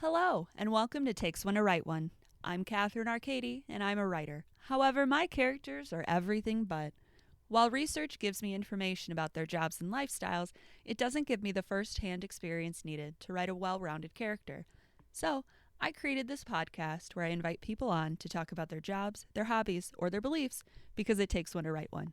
Hello, and welcome to Takes One to Write One. I'm Katherine Arcady, and I'm a writer. However, my characters are everything but. While research gives me information about their jobs and lifestyles, it doesn't give me the first-hand experience needed to write a well-rounded character. So, I created this podcast where I invite people on to talk about their jobs, their hobbies, or their beliefs because it takes one to write one.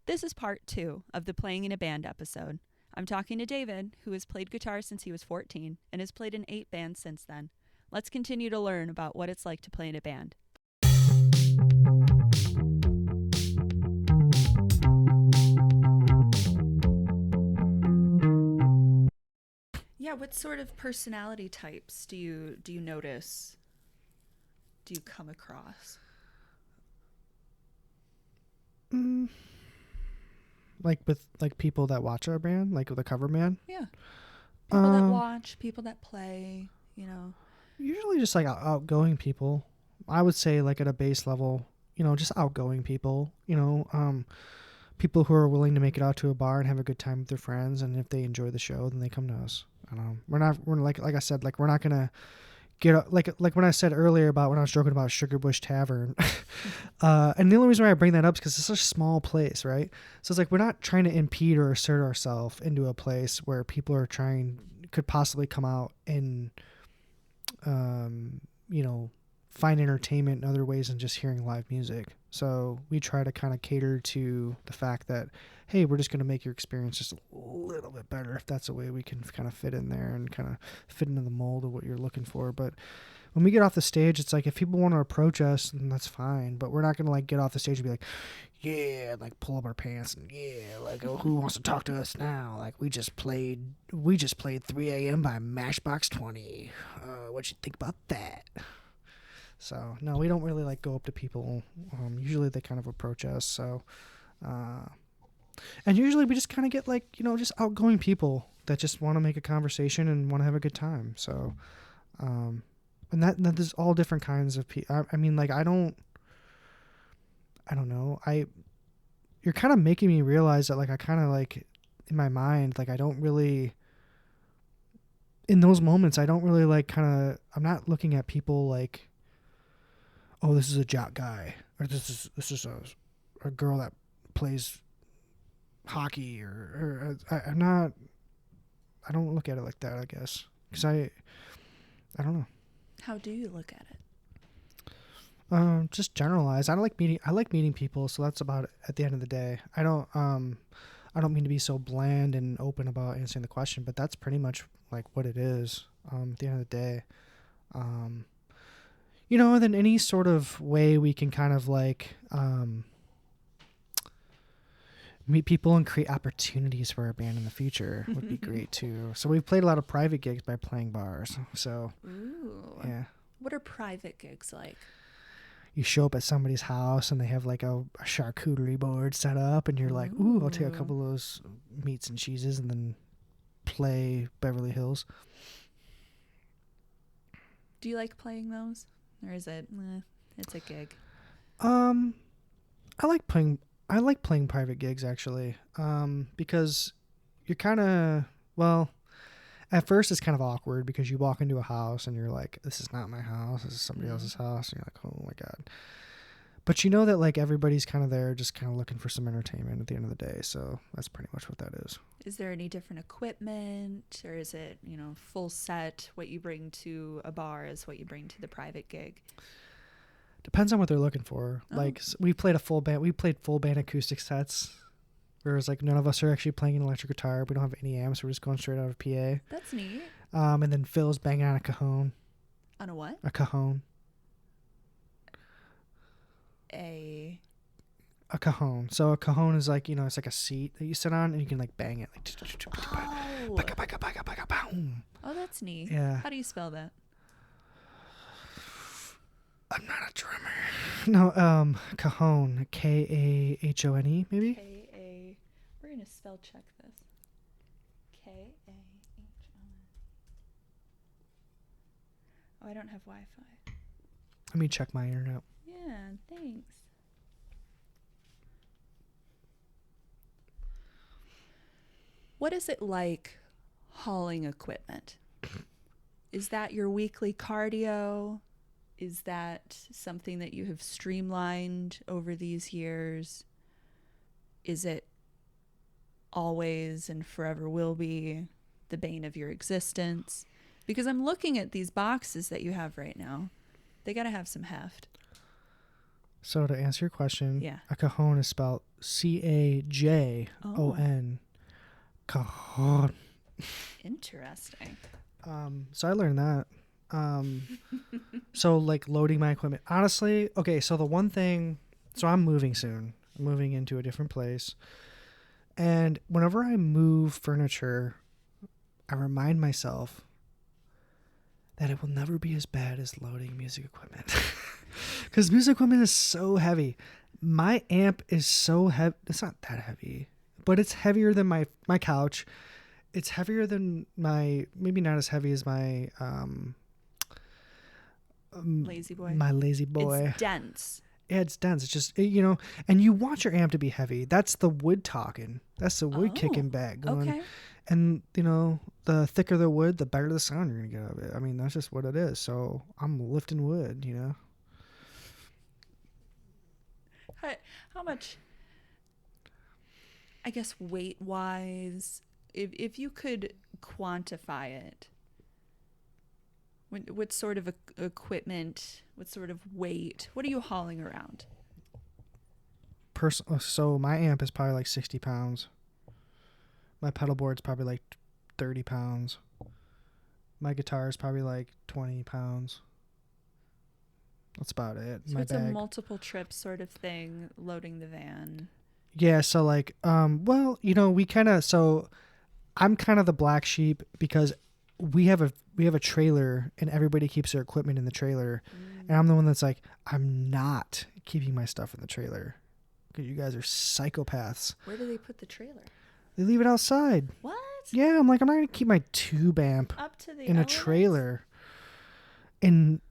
This is part 2 of the Playing in a Band episode. I'm talking to David, who has played guitar since he was 14 and has played in 8 bands since then. Let's continue to learn about what it's like to play in a band. Yeah, what sort of personality types do you notice? Do you come across? Like with people that watch our band, like with a cover band. Yeah. People that watch, people that play, Usually just like outgoing people. I would say like at a base level, just outgoing people, people who are willing to make it out to a bar and have a good time with their friends. And if they enjoy the show, then they come to us. We're like I said, like we're not going to get like when I said earlier about when I was joking about Sugar Bush Tavern. And the only reason why I bring that up is because it's such a small place, right? So it's like we're not trying to impede or assert ourselves into a place where people are could possibly come out and find entertainment in other ways than just hearing live music. So we try to kind of cater to the fact that, hey, we're just going to make your experience just a little bit better if that's a way we can kind of fit in there and kind of fit into the mold of what you're looking for. But when we get off the stage, it's like if people want to approach us, then that's fine. But we're not going to like get off the stage and be like, yeah, like pull up our pants and yeah, like oh, who wants to talk to us now? Like we just played 3 a.m. by Matchbox 20. What you think about that? So no, we don't really like go up to people. Usually they kind of approach us. So, and usually we just kind of get like just outgoing people that just want to make a conversation and want to have a good time. So, and that there's all different kinds of people. I mean, like I don't know. You're kind of making me realize that like I kind of like in my mind like I don't really. In those moments, I don't really like I'm not looking at people like, oh, this is a jock guy, or this is a girl that plays hockey, or I'm not. I don't look at it like that, I guess, because I don't know. How do you look at it? Just generalize. I like meeting people, so that's about it at the end of the day. I don't mean to be so bland and open about answering the question, but that's pretty much like what it is. At the end of the day, then any sort of way we can kind of like meet people and create opportunities for our band in the future would be great too. So we've played a lot of private gigs by playing bars. So, ooh, yeah. What are private gigs like? You show up at somebody's house and they have like a charcuterie board set up, and you're like, ooh, I'll take a couple of those meats and cheeses and then play Beverly Hills. Do you like playing those? Or is it, it's a gig? I like playing private gigs actually, because you're kind of, well, at first it's kind of awkward because you walk into a house and you're like, this is not my house, this is somebody else's house, and you're like, oh my God. But you know that like everybody's kind of there just kind of looking for some entertainment at the end of the day, so that's pretty much what that is. Is there any different equipment, or is it, full set? What you bring to a bar is what you bring to the private gig? Depends on what they're looking for. Oh. Like we played full band acoustic sets, whereas like none of us are actually playing an electric guitar. We don't have any amps. We're just going straight out of PA. That's neat. And then Phil's banging on a cajon. On a what? A cajon. A cajon. So a cajon is like, it's like a seat that you sit on and you can like bang it. Like, oh, that's neat. Yeah. How do you spell that? I'm not a drummer. No, cajon. Kahone, maybe? K-A. We're going to spell check this. K-A-H-O-N. Oh, I don't have Wi-Fi. Let me check my internet. Yeah, thanks. What is it like hauling equipment? is that your weekly cardio? Is that something that you have streamlined over these years? Is it always and forever will be the bane of your existence? Because I'm looking at these boxes that you have right now. They got to have some heft. So to answer your question, Yeah. a cajon is spelled Cajon. Oh, Cajon. interesting. So I learned that. So like loading my equipment. Honestly, okay, so the one thing, so I'm moving soon. I'm moving into a different place. And whenever I move furniture, I remind myself that it will never be as bad as loading music equipment. Because music equipment is so heavy. My amp is so heavy. It's not that heavy, but it's heavier than my couch. It's heavier than maybe not as heavy as my Lazy boy. My lazy boy. It's dense. Yeah, it's dense. It's just, and you want your amp to be heavy. That's the wood talking. That's the wood kicking back going. Okay. And, the thicker the wood, the better the sound you're going to get out of it. I mean, that's just what it is. So I'm lifting wood, How much, I guess, weight-wise, if you could quantify it, what sort of equipment, what sort of weight, what are you hauling around? So my amp is probably like 60 pounds. My pedal board's probably like 30 pounds. My guitar is probably like 20 pounds. That's about it. So my it's bag. a multiple trip sort of thing, loading the van. Yeah, so like, we kind of, so I'm kind of the black sheep because we have a trailer and everybody keeps their equipment in the trailer. And I'm the one that's like, I'm not keeping my stuff in the trailer because you guys are psychopaths. Where do they put the trailer? They leave it outside. What? Yeah, I'm like, I'm not going to keep my tube amp Up to the in elements? a trailer in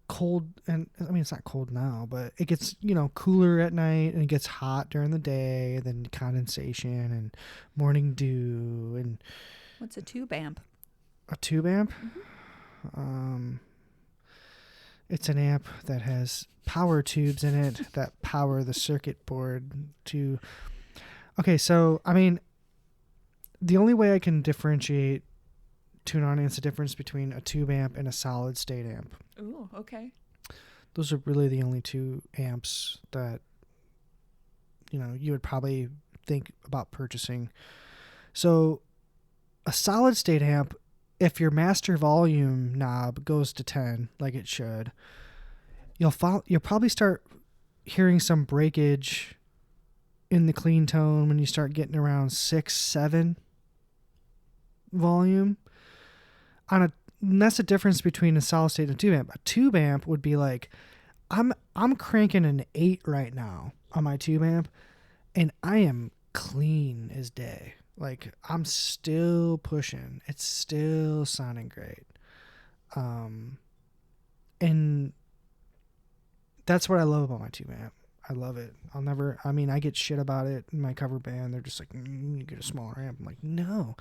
cold. And I mean, it's not cold now, but it gets, cooler at night and it gets hot during the day, and then condensation and morning dew. And What's a tube amp? a tube amp? Mm-hmm. It's an amp that has power tubes in it that power the circuit board to. Okay, so I mean, the only way I can differentiate to an audience the difference between a tube amp and a solid state amp. Ooh, okay. Those are really the only two amps that you would probably think about purchasing. So a solid state amp, if your master volume knob goes to 10 like it should, you'll probably start hearing some breakage in the clean tone when you start getting around 6, 7 volume. And that's the difference between a solid state and a tube amp. A tube amp would be like, I'm cranking an 8 right now on my tube amp, and I am clean as day. Like, I'm still pushing. It's still sounding great. And that's what I love about my tube amp. I love it. I get shit about it in my cover band. They're just like, you get a smaller amp. I'm like, no.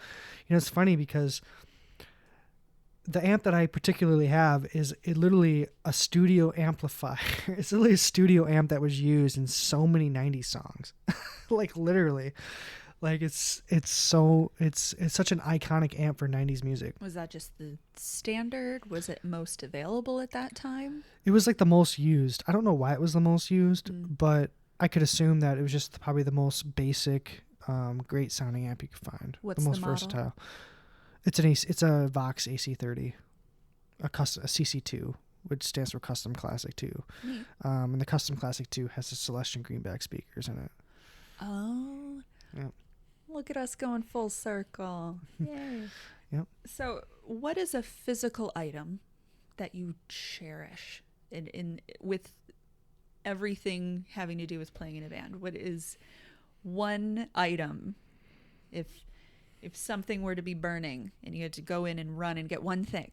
It's funny because the amp that I particularly have is literally a studio amplifier. It's literally a studio amp that was used in so many 90s songs. Like, literally. Like, it's such an iconic amp for 90s music. Was that just the standard? Was it most available at that time? It was like the most used. I don't know why it was the most used, but I could assume that it was just probably the most basic, great sounding amp you could find. What's the most the model? versatile. It's a Vox AC30, a CC2, which stands for Custom Classic 2. Neat. And the Custom Classic 2 has the Celestion Greenback speakers in it. Oh. Yep. Look at us going full circle. Yay. Yep. So, what is a physical item that you cherish in with everything having to do with playing in a band? What is one item, if something were to be burning and you had to go in and run and get one thing,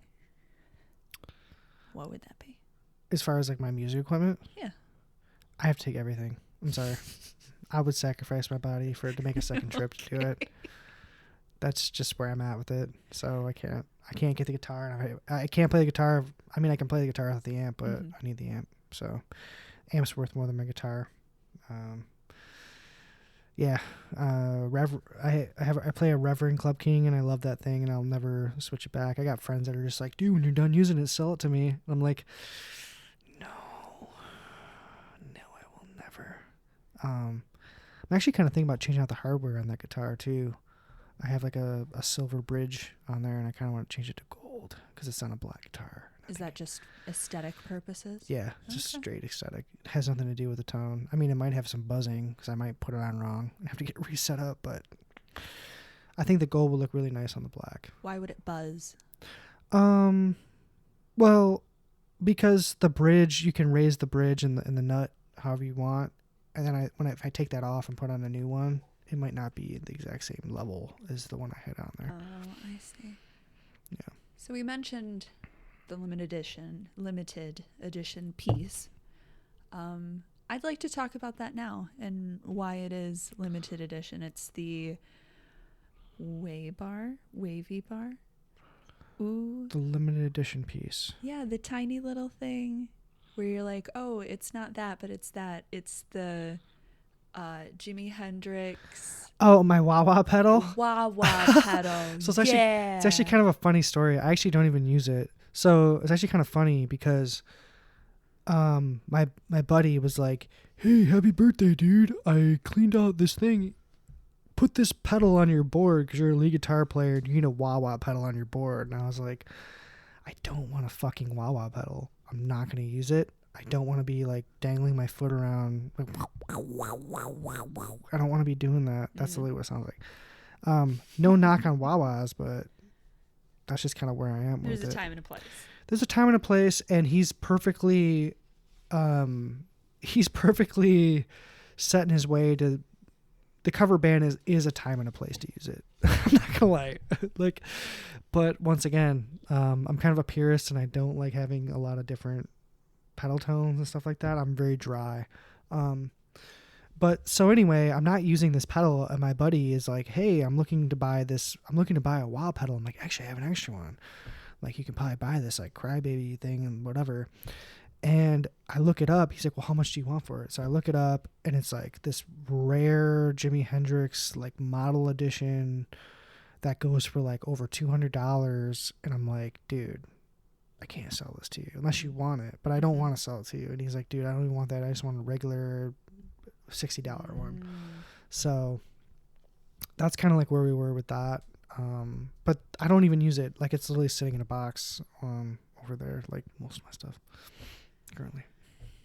what would that be? As far as like my music equipment? Yeah. I have to take everything. I'm sorry. I would sacrifice my body to make a second trip to do it. that's just where I'm at with it. So I can't get the guitar. And I can't play the guitar. I mean, I can play the guitar without the amp, but I need the amp. So amp's worth more than my guitar. Yeah, I play a Reverend Club King, and I love that thing, and I'll never switch it back. I got friends that are just like, dude, when you're done using it, sell it to me. And I'm like, no, I will never. I'm actually kind of thinking about changing out the hardware on that guitar too. I have like a silver bridge on there, and I kind of want to change it to gold because it's on a black guitar. Is that just aesthetic purposes? Yeah, just straight aesthetic. It has nothing to do with the tone. I mean, it might have some buzzing because I might put it on wrong and have to get reset up, but I think the gold will look really nice on the black. Why would it buzz? Well, because the bridge, you can raise the bridge and the nut however you want, and then if I take that off and put on a new one, it might not be the exact same level as the one I had on there. Oh, I see. Yeah. So we mentioned the limited edition piece. I'd like to talk about that now and why it is limited edition. It's the wavy bar. Ooh. The limited edition piece. Yeah, the tiny little thing where you're like, oh, it's not that, but it's that. It's the Jimi Hendrix. Oh, my wah-wah pedal? Wah-wah pedal. So it's actually kind of a funny story. I actually don't even use it. So it's actually kind of funny because my buddy was like, hey, happy birthday, dude. I cleaned out this thing. Put this pedal on your board because you're a lead guitar player and you need a wah-wah pedal on your board. And I was like, I don't want a fucking wah-wah pedal. I'm not going to use it. I don't want to be like dangling my foot around. Like, I don't want to be doing that. That's literally what it sounds like. No knock on wah-wahs, but that's just kind of where I am with it. There's a time and a place. There's a time and a place, and he's perfectly set in his way to. The cover band is a time and a place to use it. I'm not gonna lie, but once again, I'm kind of a purist, and I don't like having a lot of different pedal tones and stuff like that. I'm very dry. But so anyway, I'm not using this pedal, and my buddy is like, hey, I'm looking to buy a wah pedal. I'm like, actually, I have an extra one. Like, you can probably buy this like crybaby thing and whatever. And I look it up. He's like, well, how much do you want for it? So I look it up, and it's like this rare Jimi Hendrix like model edition that goes for like over $200. And I'm like, dude, I can't sell this to you unless you want it, but I don't want to sell it to you. And he's like, dude, I don't even want that. I just want a regular $60 one. So that's kind of like where we were with that. But I don't even use it. Like, it's literally sitting in a box over there, like most of my stuff currently.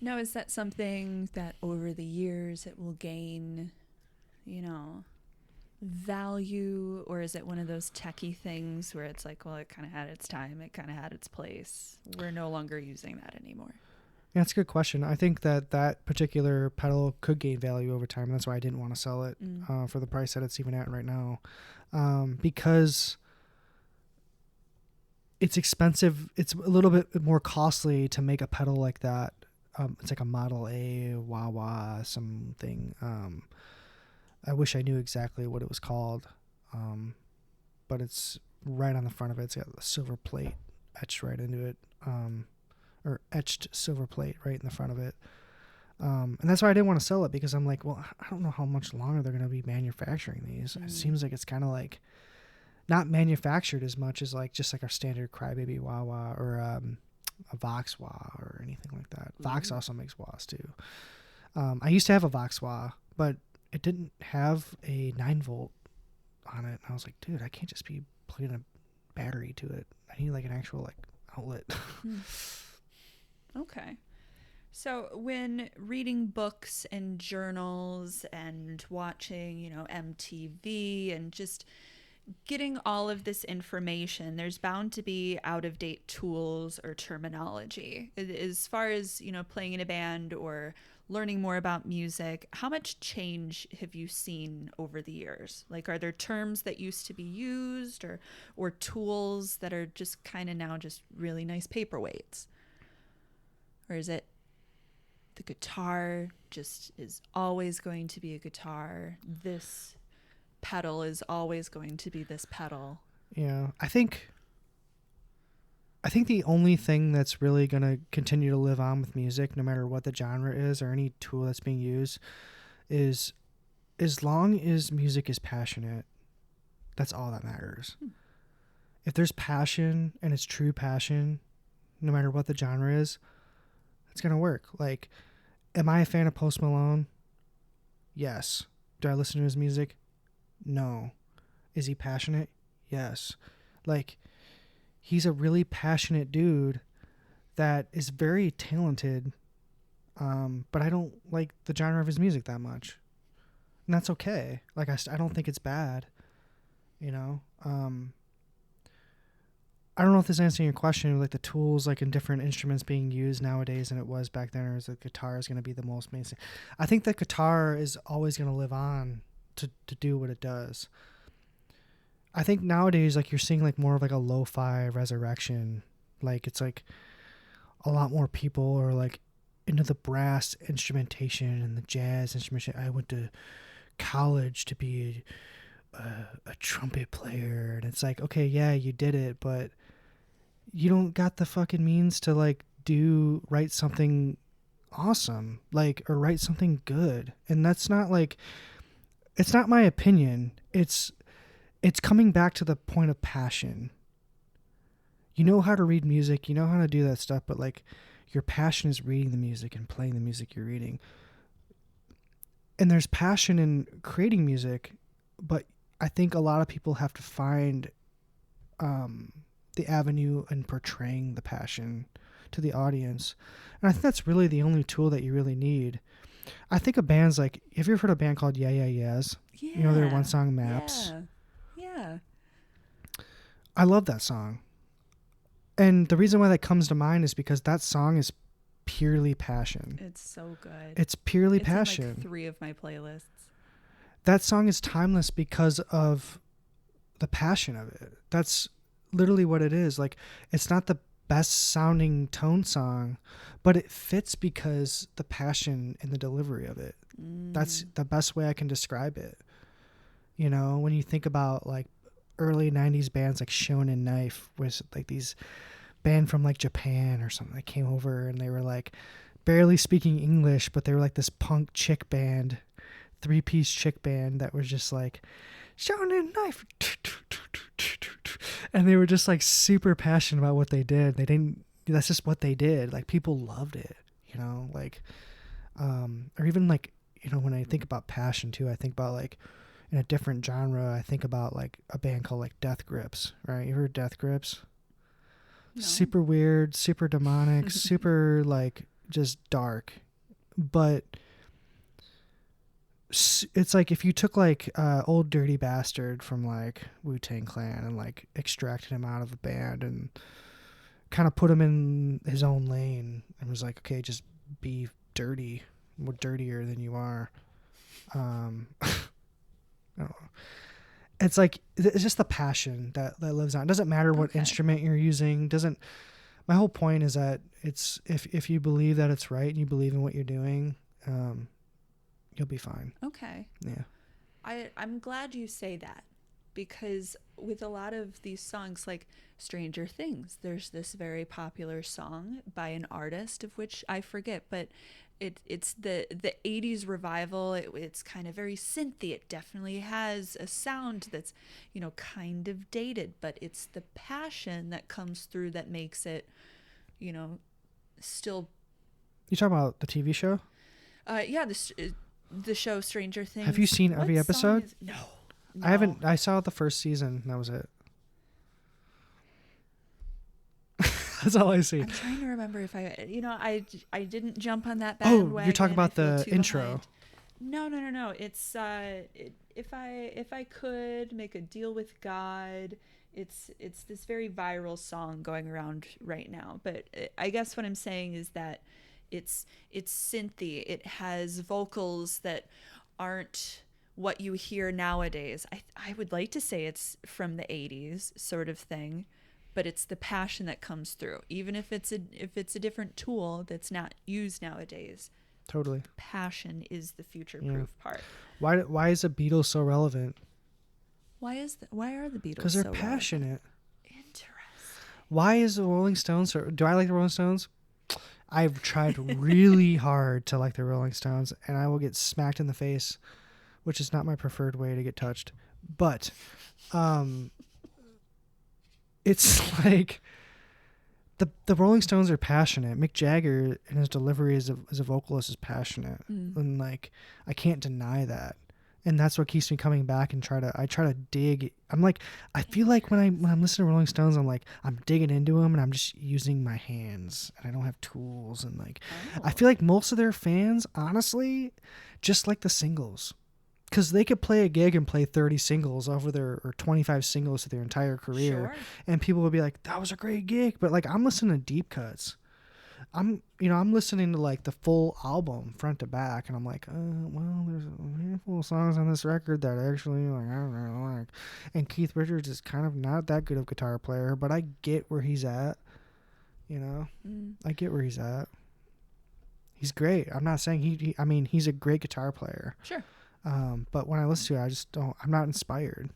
Now, is that something that over the years it will gain, value, or is it one of those techie things where it's like, well, it kind of had its time, it kind of had its place, we're no longer using that anymore? Yeah, that's a good question. I think that particular pedal could gain value over time, and that's why I didn't want to sell it for the price that it's even at right now, because it's expensive. It's a little bit more costly to make a pedal like that. It's like a Model A, wah-wah, something. I wish I knew exactly what it was called, but it's right on the front of it. It's got a silver plate etched right into it, or etched silver plate right in the front of it. And that's why I didn't want to sell it, because I'm like, well, I don't know how much longer they're going to be manufacturing these. It seems like it's kind of like not manufactured as much as like just like our standard crybaby wah-wah or a Vox wah or anything like that. Vox also makes wahs too. I used to have a Vox wah, but it didn't have a 9-volt on it. And I was like, dude, I can't just be plugging a battery to it. I need like an actual like outlet. Okay. So when reading books and journals and watching, MTV and just getting all of this information, there's bound to be out-of-date tools or terminology. As far as, playing in a band or learning more about music, how much change have you seen over the years? Like, are there terms that used to be used or tools that are just kind of now just really nice paperweights? Or is it the guitar just is always going to be a guitar? This pedal is always going to be this pedal. Yeah, I think the only thing that's really going to continue to live on with music, no matter what the genre is or any tool that's being used, is as long as music is passionate, that's all that matters. If there's passion and it's true passion, no matter what the genre is, it's going to work. Like, am I a fan of Post Malone? Yes. Do I listen to his music? No. Is he passionate? Yes. Like, he's a really passionate dude that is very talented, but I don't like the genre of his music that much. And that's okay. Like, I don't think it's bad, you know? I don't know if this answering your question, like the tools, like in different instruments being used nowadays than it was back then, or is the guitar is going to be the most mainstream. I think the guitar is always going to live on to do what it does. I think nowadays, like, you're seeing like more of like a lo-fi resurrection. Like, it's like a lot more people are like into the brass instrumentation and the jazz instrumentation. I went to college to be a trumpet player, and it's like, okay, yeah, you did it, but you don't got the fucking means to like write something awesome, like, or write something good. And that's not like, it's not my opinion. It's coming back to the point of passion. You know how to read music, you know how to do that stuff, but like, your passion is reading the music and playing the music you're reading. And there's passion in creating music, but I think a lot of people have to find the avenue in portraying the passion to the audience. And I think that's really the only tool that you really need. I think of bands like, have you ever heard of a band called Yeah Yeah Yeahs? Yeah. You know their one song Maps? Yeah. I love that song. And the reason why that comes to mind is because that song is purely passion. It's so good. It's purely it's passion. In like 3 of my playlists. That song is timeless because of the passion of it. That's literally what it is. Like, it's not the best sounding tone song, but it fits because the passion and the delivery of it. That's the best way I can describe it. You know, when you think about like early 90s bands like Shonen Knife, was like these band from like Japan or something that came over, and they were like barely speaking English, but they were like this punk chick band, 3-piece chick band that was just like Shonen Knife, and they were just like super passionate about what they did. That's just what they did. Like, people loved it, you know, like, or even like, you know, when I think about passion too, I think about like in a different genre, I think about like a band called like Death Grips, right? You heard Death Grips? No. Super weird, super demonic, super like just dark. But it's like if you took like Old Dirty Bastard from like Wu-Tang Clan and like extracted him out of a band and kind of put him in his own lane and was like, okay, just be dirty, more dirtier than you are. I don't know. It's like, it's just the passion that lives on. It doesn't matter what instrument you're using. My whole point is that it's, if you believe that it's right and you believe in what you're doing, you'll be fine. Okay. Yeah. I'm glad you say that, because with a lot of these songs, like Stranger Things, there's this very popular song by an artist of which I forget, but it's the 80s revival. It's kind of very synthy. It definitely has a sound that's, you know, kind of dated, but it's the passion that comes through that makes it, you know, still. You talking about the TV show? Yeah, the show Stranger Things. Have you seen every episode? No. I haven't. I saw the first season. That was it. That's all I see. I'm trying to remember if I didn't jump on that bandwagon. Oh, you're talking about the intro. Behind. No. It's if I could make a deal with God. It's this very viral song going around right now. But I guess what I'm saying is that it's synthy. It has vocals that aren't what you hear nowadays. I would like to say it's from the 80s sort of thing, but it's the passion that comes through, even if it's a different tool that's not used nowadays. Totally. Passion is the future proof part. Why is the Beatles so relevant? Why are the Beatles Because they're so passionate. relevant? Interesting. Why is the Rolling Stones, or do I like the Rolling Stones? I've tried really hard to like the Rolling Stones, and I will get smacked in the face, which is not my preferred way to get touched. But it's like the Rolling Stones are passionate. Mick Jagger in his delivery as a vocalist is passionate, and like I can't deny that. And that's what keeps me coming back and try to dig. I'm like, I feel like when I'm listening to Rolling Stones, I'm like, I'm digging into them and I'm just using my hands and I don't have tools. And like, I feel like most of their fans, honestly, just like the singles, because they could play a gig and play 30 singles or 25 singles to their entire career. Sure. And people would be like, that was a great gig. But like, I'm listening to deep cuts. I'm listening to like the full album front to back, and I'm like, well, there's a handful of songs on this record that actually like I don't really like. And Keith Richards is kind of not that good of a guitar player, but I get where he's at. I get where he's at. He's great. I'm not saying I mean, he's a great guitar player. Sure. But when I listen to it, I just don't. I'm not inspired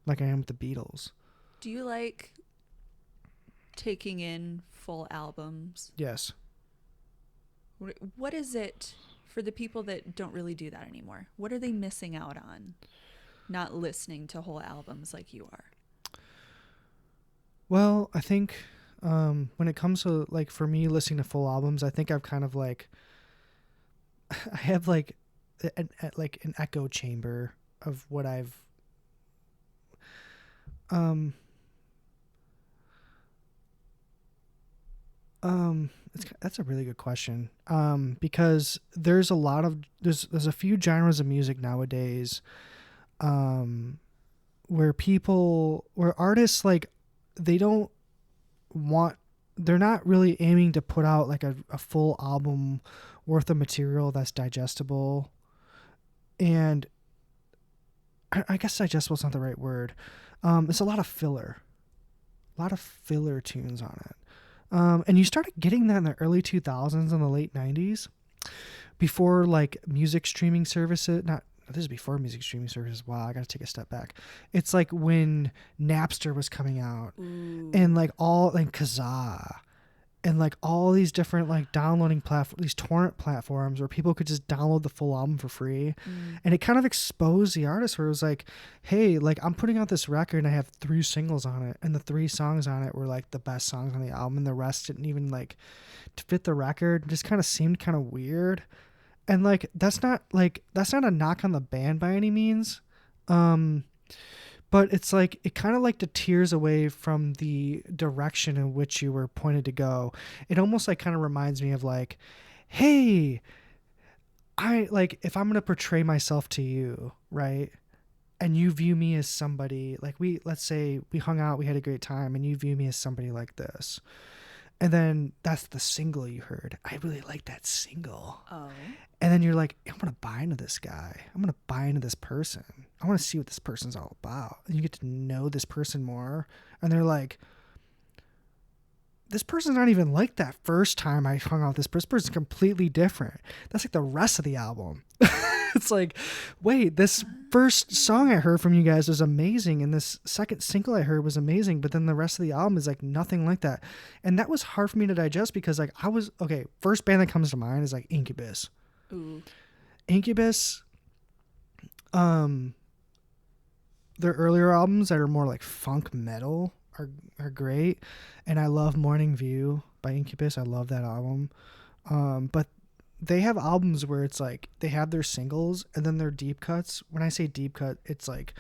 like I am with the Beatles. Do you like taking in full albums? Yes. What is it for the people that don't really do that anymore? What are they missing out on not listening to whole albums like you are? Well, I think when it comes to like for me listening to full albums, I think I've kind of like I have like an echo chamber of what I've that's a really good question. Because there's a few genres of music nowadays, where artists like they're not really aiming to put out like a full album worth of material that's digestible. And I guess digestible is not the right word. It's a lot of filler tunes on it. And you started getting that in the early 2000s and the late 90s before like music streaming services. This is before music streaming services. Wow, I got to take a step back. It's like when Napster was coming out. Ooh. And like Kazaa and like all these different like downloading platforms, these torrent platforms where people could just download the full album for free. And it kind of exposed the artist where it was like, hey, like I'm putting out this record and I have 3 singles on it, and the 3 songs on it were like the best songs on the album, and the rest didn't even like to fit the record. It just kind of seemed kind of weird. And like that's not a knock on the band by any means. But it's like it kind of like deters away from the direction in which you were pointed to go. It almost like kind of reminds me of like, hey, I like if I'm going to portray myself to you, right? And you view me as somebody like let's say we hung out, we had a great time, and you view me as somebody like this. And then that's the single you heard. I really like that single. Oh. And then you're like, I'm going to buy into this guy. I'm going to buy into this person. I want to see what this person's all about. And you get to know this person more. And they're like, this person's not even like that first time I hung out with this person. This person's completely different. That's like the rest of the album. It's like, wait, this first song I heard from you guys was amazing, and this second single I heard was amazing, but then the rest of the album is like nothing like that. And that was hard for me to digest because like first band that comes to mind is like Incubus. Ooh. Incubus, their earlier albums that are more like funk metal are great, and I love Morning View by Incubus. I love that album. But they have albums where it's like they have their singles and then their deep cuts. When I say deep cut, it's like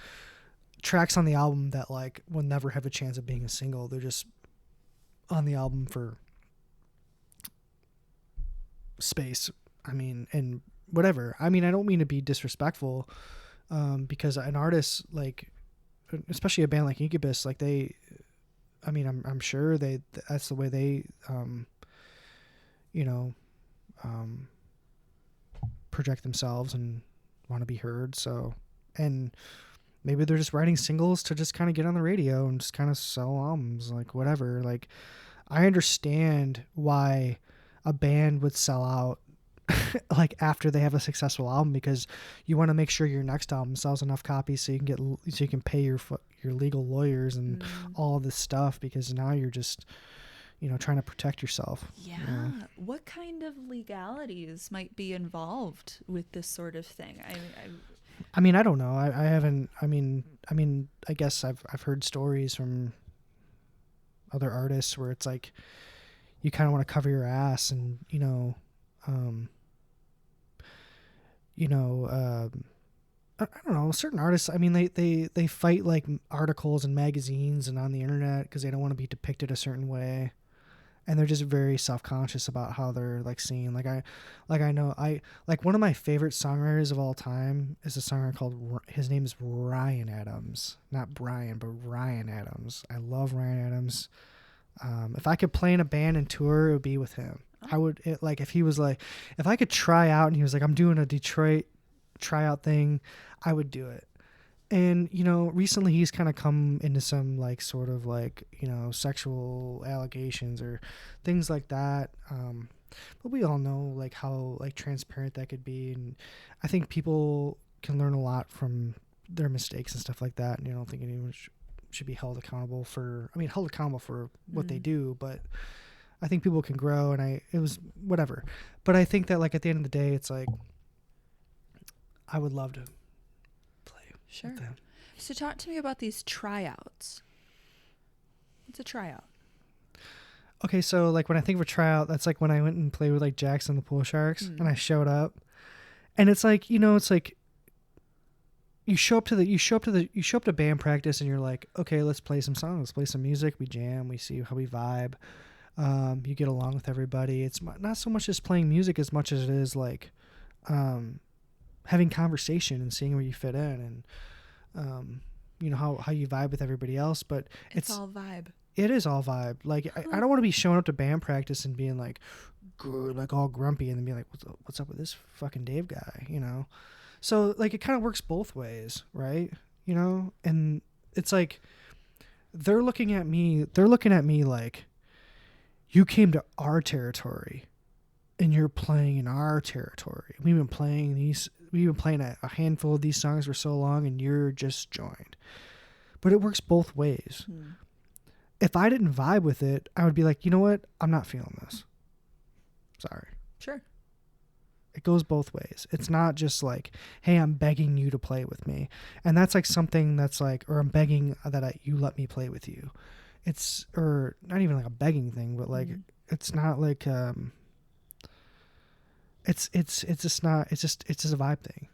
tracks on the album that like will never have a chance of being a single. They're just on the album for space. I mean, and whatever. I mean, I don't mean to be disrespectful, because an artist like, especially a band like Incubus, like I'm sure that's the way they, project themselves and want to be heard. So, and maybe they're just writing singles to just kind of get on the radio and just kind of sell albums, like whatever. Like, I understand why a band would sell out like after they have a successful album, because you want to make sure your next album sells enough copies so you can so you can pay your legal lawyers and all this stuff, because now you're just, you know, trying to protect yourself. Yeah. You know? What kind of legalities might be involved with this sort of thing? I mean, I don't know. I haven't. I mean, I guess I've heard stories from other artists where it's like you kind of want to cover your ass, and I don't know, certain artists. I mean, they fight like articles and magazines and on the internet because they don't want to be depicted a certain way, and they're just very self-conscious about how they're like seen. Like I know one of my favorite songwriters of all time is a songwriter called, his name is Ryan Adams, not Brian, but Ryan Adams. I love Ryan Adams. If I could play in a band and tour, it would be with him. I would, if he was like, if I could try out and he was like, I'm doing a Detroit tryout thing, I would do it. And, recently he's kind of come into some like sort of like, sexual allegations or things like that. But we all know like how like transparent that could be. And I think people can learn a lot from their mistakes and stuff like that. And I don't think anyone should be held accountable for what they do, but I think people can grow, and it was whatever. But I think that like at the end of the day, it's like, I would love to play with them. So talk to me about these tryouts. What's a tryout? Okay, so like when I think of a tryout, that's like when I went and played with like Jackson the Pool Sharks, and I showed up, and it's like, it's like you show up to band practice, and you're like, okay, let's play some songs, let's play some music, we jam, we see how we vibe. You get along with everybody. It's not so much as playing music as much as it is like having conversation and seeing where you fit in, and how you vibe with everybody else. But it's all vibe. It is all vibe. Like I don't want to be showing up to band practice and being like all grumpy, and then be like, what's up with this fucking Dave guy, So like it kind of works both ways, right? And it's like they're looking at me like, you came to our territory and you're playing in our territory. We've been playing a handful of these songs for so long, and you're just joined. But it works both ways. If I didn't vibe with it, I would be like, you know what? I'm not feeling this. Sorry. Sure. It goes both ways. It's not just like, hey, I'm begging you to play with me. And that's like something that's like, or I'm begging that you let me play with you. It's, or not even like a begging thing, but like, it's not like, it's just a vibe thing,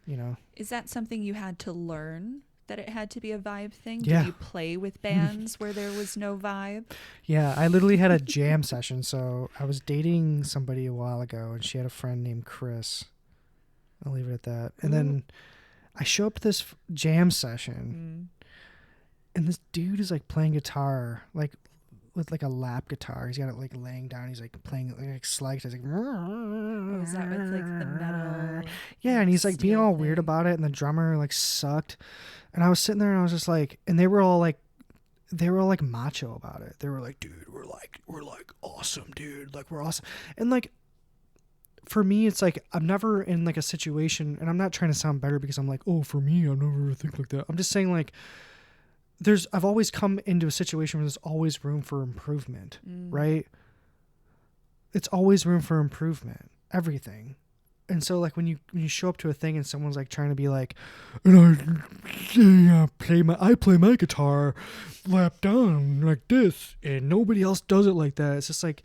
Is that something you had to learn, that it had to be a vibe thing? Yeah. Did you play with bands where there was no vibe? Yeah, I literally had a jam session. So I was dating somebody a while ago, and she had a friend named Chris. I'll leave it at that. And then I show up to this jam session, and this dude is like playing guitar, like with like a lap guitar. He's got it like laying down. He's like playing like slide. He's like, is that with like the metal? Yeah, and he's like being all weird thing? about it, and the drummer like sucked. And I was sitting there, and I was just like, and they were all like macho about it. They were like, dude, we're like awesome, dude. Like, we're awesome. And like, for me, it's like, I'm never in like a situation, and I'm not trying to sound better because I'm like, oh, for me, I never think like that. I'm just saying like, I've always come into a situation where there's always room for improvement, right? It's always room for improvement, everything. And so like when you show up to a thing and someone's like trying to be like, and I play my guitar lap down like this, and nobody else does it like that. It's just like,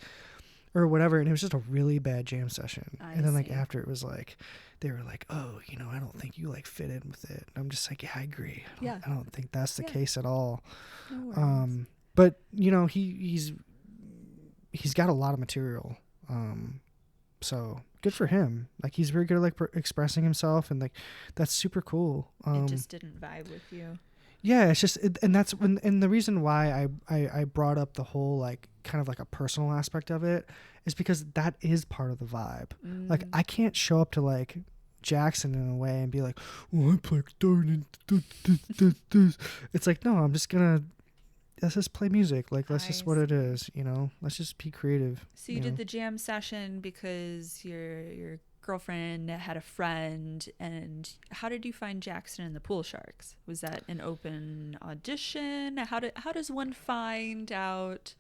or whatever. And it was just a really bad jam session. And then like after, it was like, they were like, oh, I don't think you like fit in with it. And I'm just like, yeah, I agree. I don't think that's the case at all. No but he's got a lot of material. So good for him. Like, he's very good at like expressing himself, and like that's super cool. It just didn't vibe with you. Yeah, it's just, and that's when, and the reason why I brought up the whole like kind of like a personal aspect of it is because that is part of the vibe. Like, I can't show up to like Jackson in a way and be like, oh, I play guitar and this. It's like, no, let's just play music. Like, that's just what it is, Let's just be creative. So you did the jam session because your girlfriend had a friend, and how did you find Jackson and the Pool Sharks? Was that an open audition? How does one find out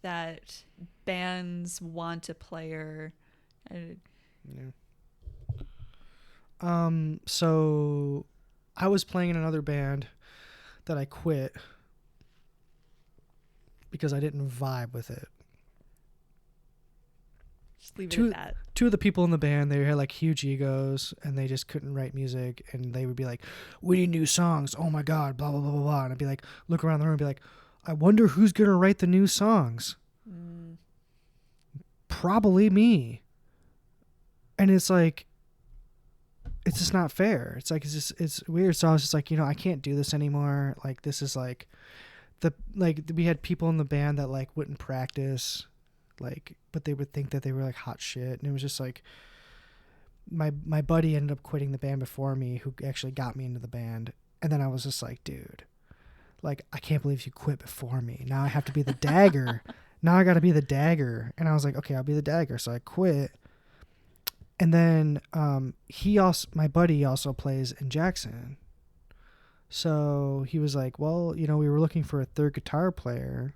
that bands want a player? Yeah. So I was playing in another band that I quit because I didn't vibe with it. Just leave it at that. Two of the people in the band, they had like huge egos and they just couldn't write music, and they would be like, we need new songs. Oh my God, blah, blah, blah, blah, blah. And I'd be like, look around the room and be like, I wonder who's going to write the new songs. Probably me. And it's like, it's just not fair. It's like, it's weird. So I was just like, I can't do this anymore. Like, this is like we had people in the band that like wouldn't practice, like, but they would think that they were like hot shit. And it was just like, my buddy ended up quitting the band before me, who actually got me into the band. And then I was just like, dude, like, I can't believe you quit before me. Now I have to be the dagger. Now I got to be the dagger. And I was like, okay, I'll be the dagger. So I quit. And then my buddy also plays in Jackson. So he was like, well, we were looking for a third guitar player.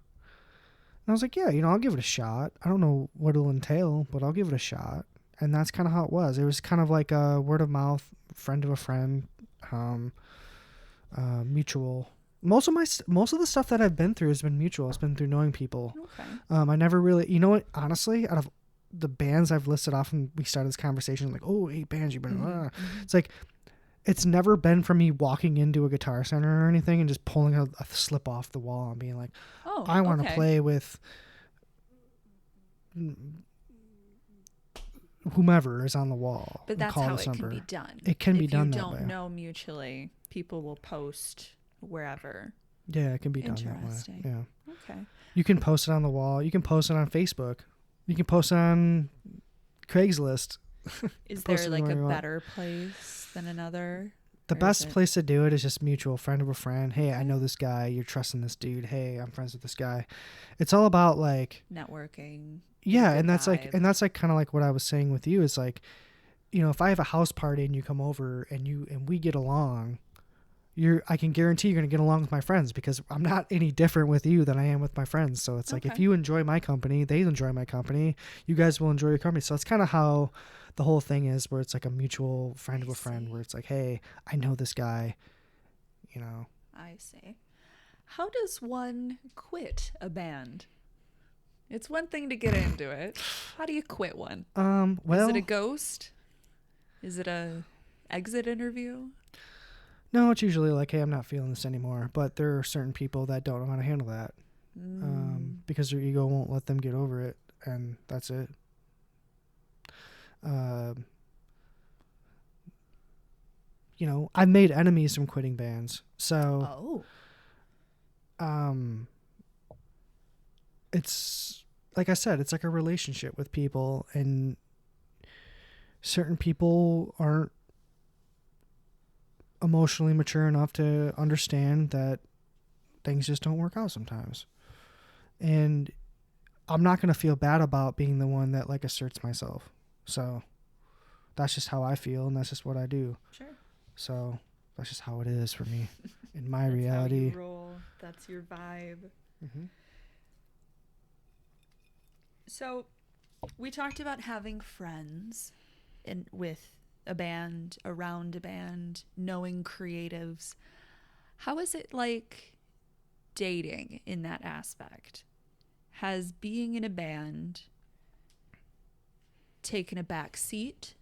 And I was like, yeah, I'll give it a shot. I don't know what it'll entail, but I'll give it a shot. And that's kind of how it was. It was kind of like a word of mouth, friend of a friend, mutual. Most of the stuff that I've been through has been mutual. It's been through knowing people. Okay. I never really, honestly, out of the bands I've listed off and we started this conversation, like, oh, 8 bands you've been, it's like, it's never been from me walking into a Guitar Center or anything and just pulling a slip off the wall and being like, I want to play with whomever is on the wall. But that's how it can be done. It can be done that way. If you don't know mutually, people will post wherever. Yeah, it can be done that way. Interesting. Yeah. Okay. You can post it on the wall. You can post it on Facebook. You can post it on Craigslist. Is there like a better place than another? The best place to do it is just mutual, friend of a friend. Hey, I know this guy. You're trusting this dude. Hey, I'm friends with this guy. It's all about like networking. Yeah, and that's like kind of like what I was saying with you is like, if I have a house party and you come over and we get along, I can guarantee you're going to get along with my friends because I'm not any different with you than I am with my friends. So it's like, if you enjoy my company, they enjoy my company, you guys will enjoy your company. So that's kind of how the whole thing is, where it's like a mutual friend of a friend, where it's like, hey, I know this guy, I see. How does one quit a band? It's one thing to get into it. How do you quit one? Well, is it a ghost? Is it a exit interview? No, it's usually like, hey, I'm not feeling this anymore. But there are certain people that don't know how to handle that because their ego won't let them get over it, and that's it. I've made enemies from quitting bands. So, it's like I said, it's like a relationship with people, and certain people aren't emotionally mature enough to understand that things just don't work out sometimes. And I'm not going to feel bad about being the one that like asserts myself. So that's just how I feel, and that's just what I do. Sure. So that's just how it is for me in my that's reality. How you roll. That's your vibe. Mm-hmm. So we talked about having friends with a band, around a band, knowing creatives. How is it like dating in that aspect? Has being in a band taken a back seat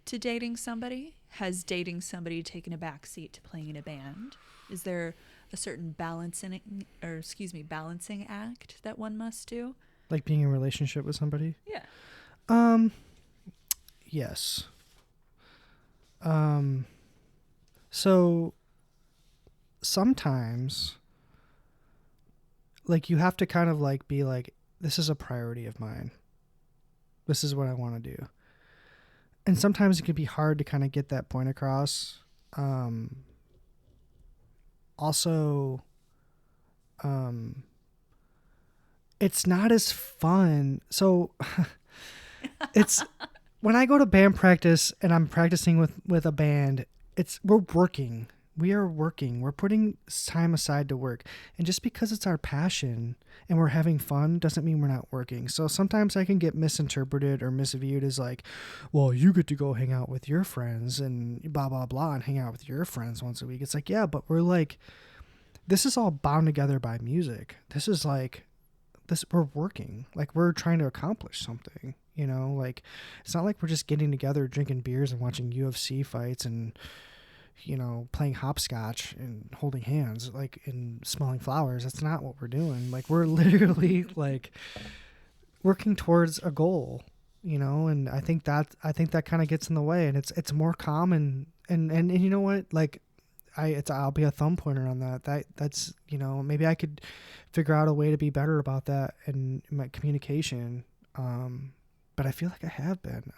to dating somebody? Has dating somebody taken a back seat to playing in a band? Is there a certain balancing act that one must do? Like being in a relationship with somebody? Yeah. Yes. So sometimes like you have to kind of like be like, this is a priority of mine. This is what I want to do. And sometimes it can be hard to kind of get that point across. Also, it's not as fun. So it's when I go to band practice and I'm practicing with a band, we're working. We are working. We're putting time aside to work. And just because it's our passion and we're having fun doesn't mean we're not working. So sometimes I can get misinterpreted or misviewed as like, well, you get to go hang out with your friends and blah, blah, blah, and hang out with your friends once a week. It's like, yeah, but we're like, this is all bound together by music. This is like, we're working. Like, we're trying to accomplish something. You know, like, it's not like we're just getting together, drinking beers and watching UFC fights and, you know, playing hopscotch and holding hands, like, and smelling flowers. That's not what we're doing. Like, we're literally, like, working towards a goal, you know, and I think that kind of gets in the way, and it's more common. And you know what? Like, I'll be a thumb pointer on that. That's, you know, maybe I could figure out a way to be better about that in my communication. But I feel like I have been.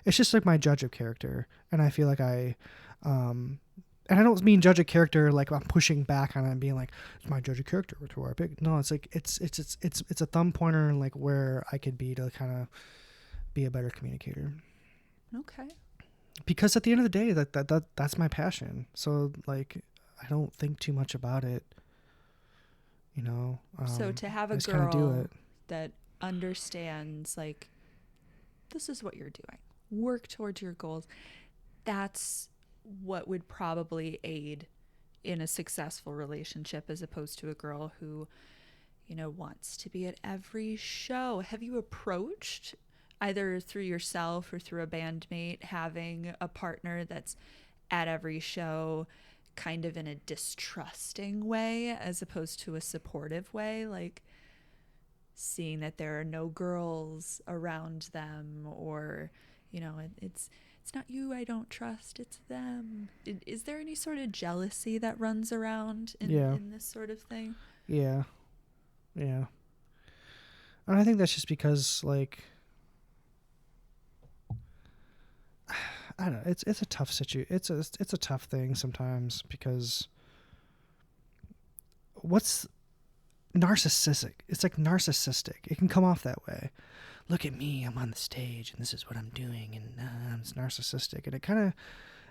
It's just like my judge of character, and I feel like and I don't mean judge of character like I'm pushing back on it and being like, it's my judge of character to where I pick. No, it's like it's a thumb pointer and like where I could be to kind of be a better communicator. Okay. Because at the end of the day, that's my passion. So like, I don't think too much about it. You know. So to have a girl that understands, like, this is what you're doing, work towards your goals, that's what would probably aid in a successful relationship, as opposed to a girl who, you know, wants to be at every show. Have you approached, either through yourself or through a bandmate, having a partner that's at every show kind of in a distrusting way as opposed to a supportive way, like seeing that there are no girls around them, or, you know, it's not you I don't trust, it's them. Is there any sort of jealousy that runs around in this sort of thing? Yeah. And I think that's just because, like, I don't know, it's a tough it's a tough thing sometimes, because what's narcissistic? It's like narcissistic. It can come off that way. Look at me, I'm on the stage and this is what I'm doing, and it's narcissistic, and it kind of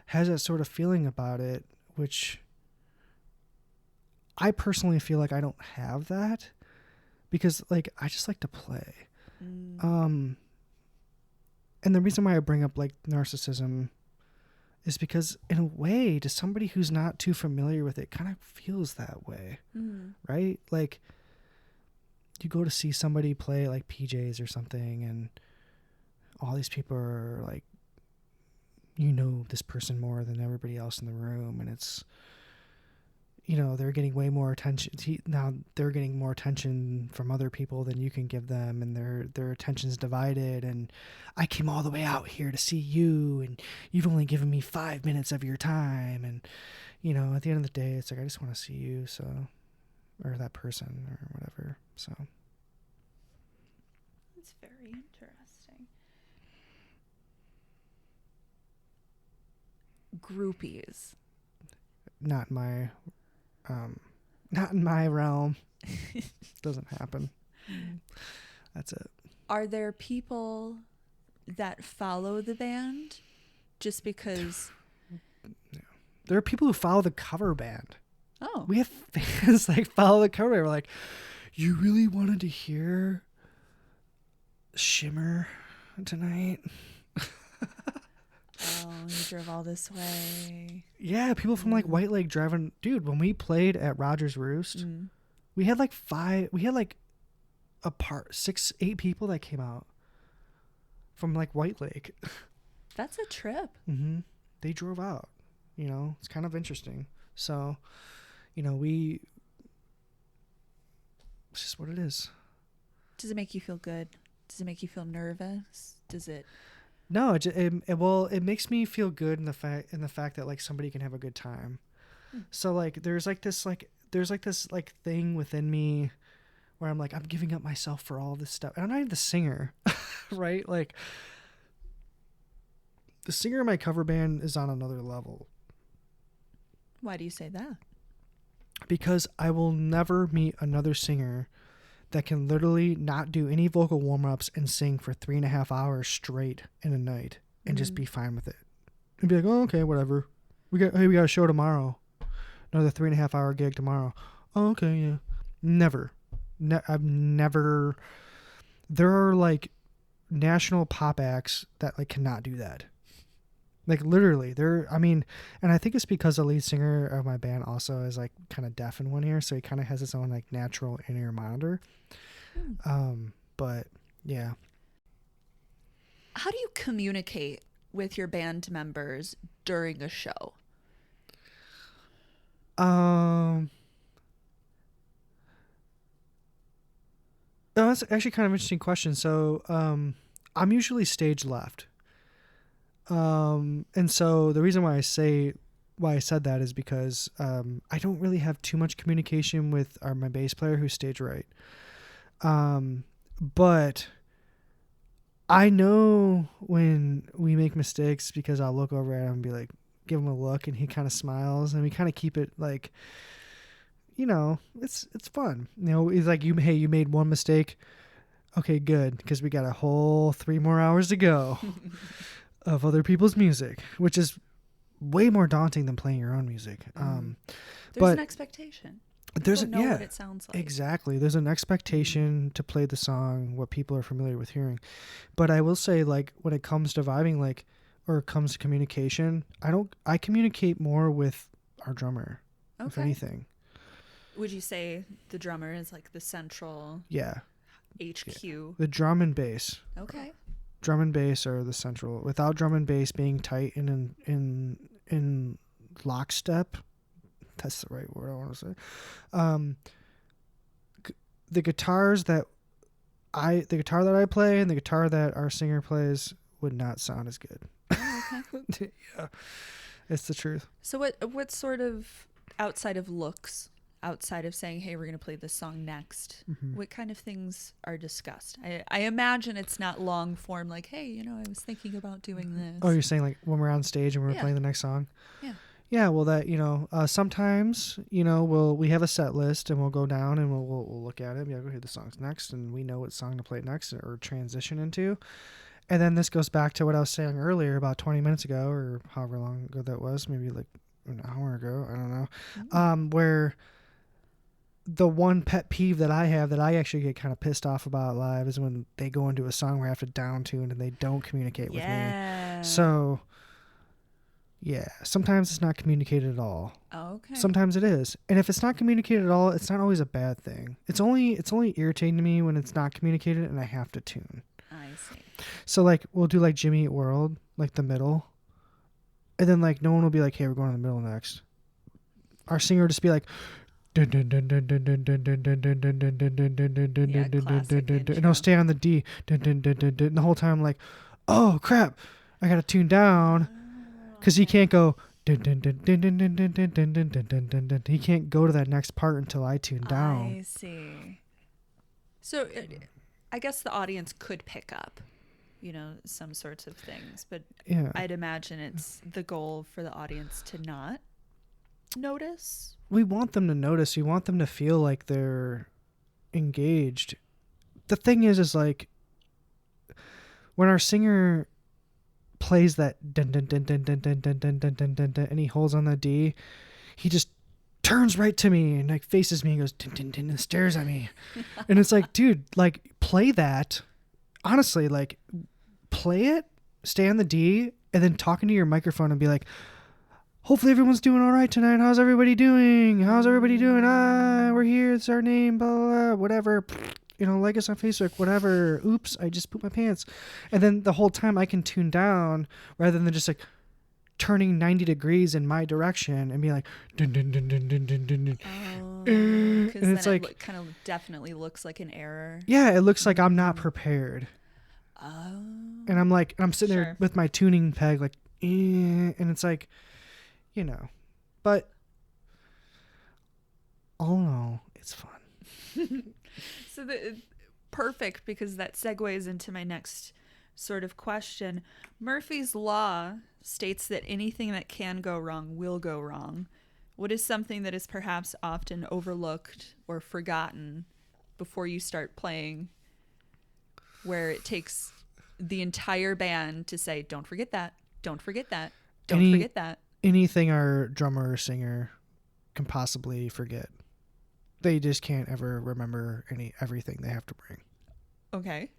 has that sort of feeling about it, which I personally feel like I don't have that, because like I just like to play. And the reason why I bring up like narcissism is because, in a way, to somebody who's not too familiar with it, kind of feels that way, right? Like, you go to see somebody play like PJs or something, and all these people are like, you know, this person more than everybody else in the room, and it's, you know, they're getting way more attention. Now they're getting more attention from other people than you can give them, and their attention's divided. And I came all the way out here to see you, and you've only given me 5 minutes of your time. And, you know, at the end of the day, it's like, I just want to see you, so, or that person or whatever. So it's very interesting. Groupies. Not in my realm. Doesn't happen. That's it. Are there people that follow the band just because? Yeah. There are people who follow the cover band. Oh. We have fans like follow the cover band. We're like, you really wanted to hear Shimmer tonight? Oh, you drove all this way. Yeah, people from like White Lake driving. Dude, when we played at Rogers Roost, we had like 6, 8 people that came out from like White Lake. That's a trip. They drove out. You know, it's kind of interesting. So, you know, it's just what it is. Does it make you feel good? Does it make you feel nervous? Does it? No, it makes me feel good in the fact that like somebody can have a good time. So like there's this thing within me where I'm like, I'm giving up myself for all this stuff, and I'm not even the singer, right? Like, the singer in my cover band is on another level. Why do you say that? Because I will never meet another singer that can literally not do any vocal warm-ups and sing for 3.5 hours straight in a night and just be fine with it. And be like, oh, okay, whatever. We got a show tomorrow. Another 3.5 hour gig tomorrow. Oh, okay, yeah. Never. I've never. There are like national pop acts that like cannot do that. Like literally, and I think it's because the lead singer of my band also is like kind of deaf in one ear, so he kind of has his own like natural in-ear monitor. But yeah. How do you communicate with your band members during a show? That's actually kind of an interesting question. So, I'm usually stage left. And so the reason why I said that is because, I don't really have too much communication with my bass player who's stage right. But I know when we make mistakes because I'll look over at him and be like, give him a look, and he kind of smiles, and we kind of keep it like, it's fun. He's like, you made one mistake. Okay, good. Because we got a whole 3 more hours to go of other people's music, which is way more daunting than playing your own music. There's an expectation. There's know what it sounds like. Exactly. There's an expectation to play the song, what people are familiar with hearing. But I will say, like, when it comes to vibing, like, or it comes to communication, I communicate more with our drummer, if anything. Would you say the drummer is like the central HQ? Yeah. The drum and bass. Okay. Drum and bass are the central. Without drum and bass being tight and in lockstep, that's the right word I want to say. The guitar that I play and the guitar that our singer plays would not sound as good. Oh, okay. Yeah, it's the truth. So what sort of outside of looks, outside of saying, hey, we're going to play this song next, what kind of things are discussed? I imagine it's not long form, like, hey, I was thinking about doing this. Oh, you're saying like when we're on stage and we're playing the next song? Yeah. Yeah, well, that, sometimes, we have a set list and we'll go down and we'll look at it and be like, okay, the song's next, and we know what song to play next or transition into. And then this goes back to what I was saying earlier about 20 minutes ago or however long ago that was, maybe like an hour ago, I don't know, where the one pet peeve that I have that I actually get kind of pissed off about live is when they go into a song where I have to down tune and they don't communicate with me. So... yeah, sometimes it's not communicated at all. Oh, okay. Sometimes it is. And if it's not communicated at all, it's not always a bad thing. It's only irritating to me when it's not communicated and I have to tune. I see. So like we'll do like Jimmy Eat World, like the middle. And then like no one will be like, hey, we're going to the middle next. Our singer will just be like dun dun dun dun dun dun dun dun dun dun dun dun dun dun dun dun dun dun dun, and I'll stay on the D dun dun dun dun dun, and the whole time I'm like, oh crap, I gotta tune down. Because he can't go dun dun dun dun dun dun dun dun dun dun dun dun dun dun. He can't go to that next part until I tune down. I see. So I guess the audience could pick up, some sorts of things, but I'd imagine it's the goal for the audience to not notice. We want them to notice. We want them to feel like they're engaged. The thing is like when our singer plays that dun dun dun dun dun dun dun dun dun dun dun dun, and he holds on the D, he just turns right to me and like faces me and goes dun dun dun and stares at me. And it's like, dude, like play that. Honestly, like play it, stay on the D, and then talk into your microphone and be like, hopefully everyone's doing all right tonight. How's everybody doing? We're here. It's our name, blah, blah, blah, whatever. Like us on Facebook, whatever. Oops, I just pooped my pants. And then the whole time I can tune down rather than just like turning 90 degrees in my direction and be like, dun, dun, dun, dun, dun, dun, dun, dun. Because then it's like, kind of definitely looks like an error. Yeah, it looks like I'm not prepared. Oh. And I'm sitting there with my tuning peg, like, and it's like, but all in all, it's fun. So perfect, because that segues into my next sort of question. Murphy's Law states that anything that can go wrong will go wrong. What is something that is perhaps often overlooked or forgotten before you start playing where it takes the entire band to say, don't forget that, don't forget that, don't forget that? Anything our drummer or singer can possibly forget. They just can't ever remember everything they have to bring. Okay.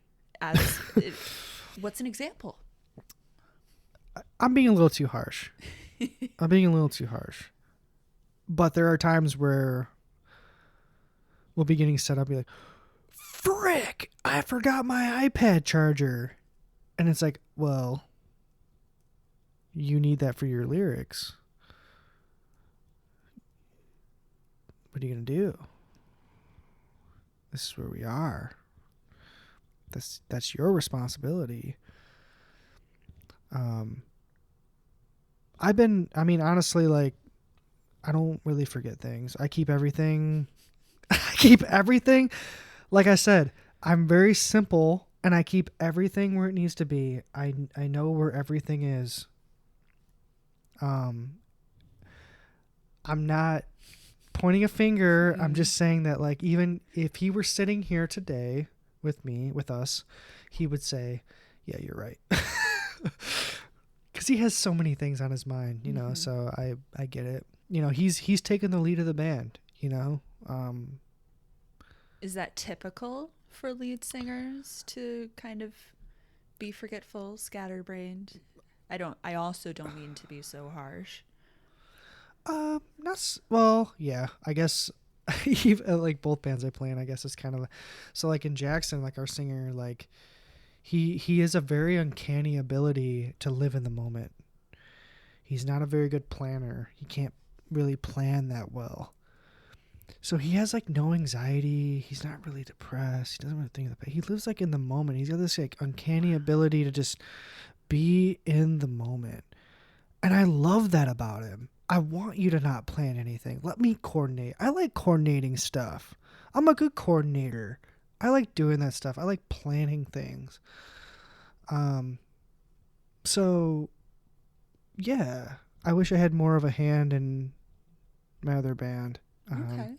What's an example? I'm being a little too harsh. But there are times where we'll be getting set up, be like, frick, I forgot my iPad charger. And it's like, well, you need that for your lyrics. What are you going to do? This is where we are. That's your responsibility. Honestly, like, I don't really forget things. I keep everything. Like I said, I'm very simple, and I keep everything where it needs to be. I know where everything is. I'm not pointing a finger. I'm just saying that, like, even if he were sitting here today with us, he would say, yeah, you're right. Because he has so many things on his mind, you know, so I get it. You know, he's taken the lead of the band, you know. Is that typical for lead singers to kind of be forgetful, scatterbrained? I also don't mean to be so harsh. Yeah, I guess even, like, both bands I play in, I guess it's kind of so, like, in Jackson, like, our singer, like, he has a very uncanny ability to live in the moment. He's not a very good planner. He can't really plan that well. So he has, like, no anxiety. He's not really depressed. He doesn't really think of the. He lives, like, in the moment. He's got this, like, uncanny ability to just be in the moment. And I love that about him. I want you to not plan anything. Let me coordinate. I like coordinating stuff. I'm a good coordinator. I like doing that stuff. I like planning things. So yeah, I wish I had more of a hand in my other band. Okay.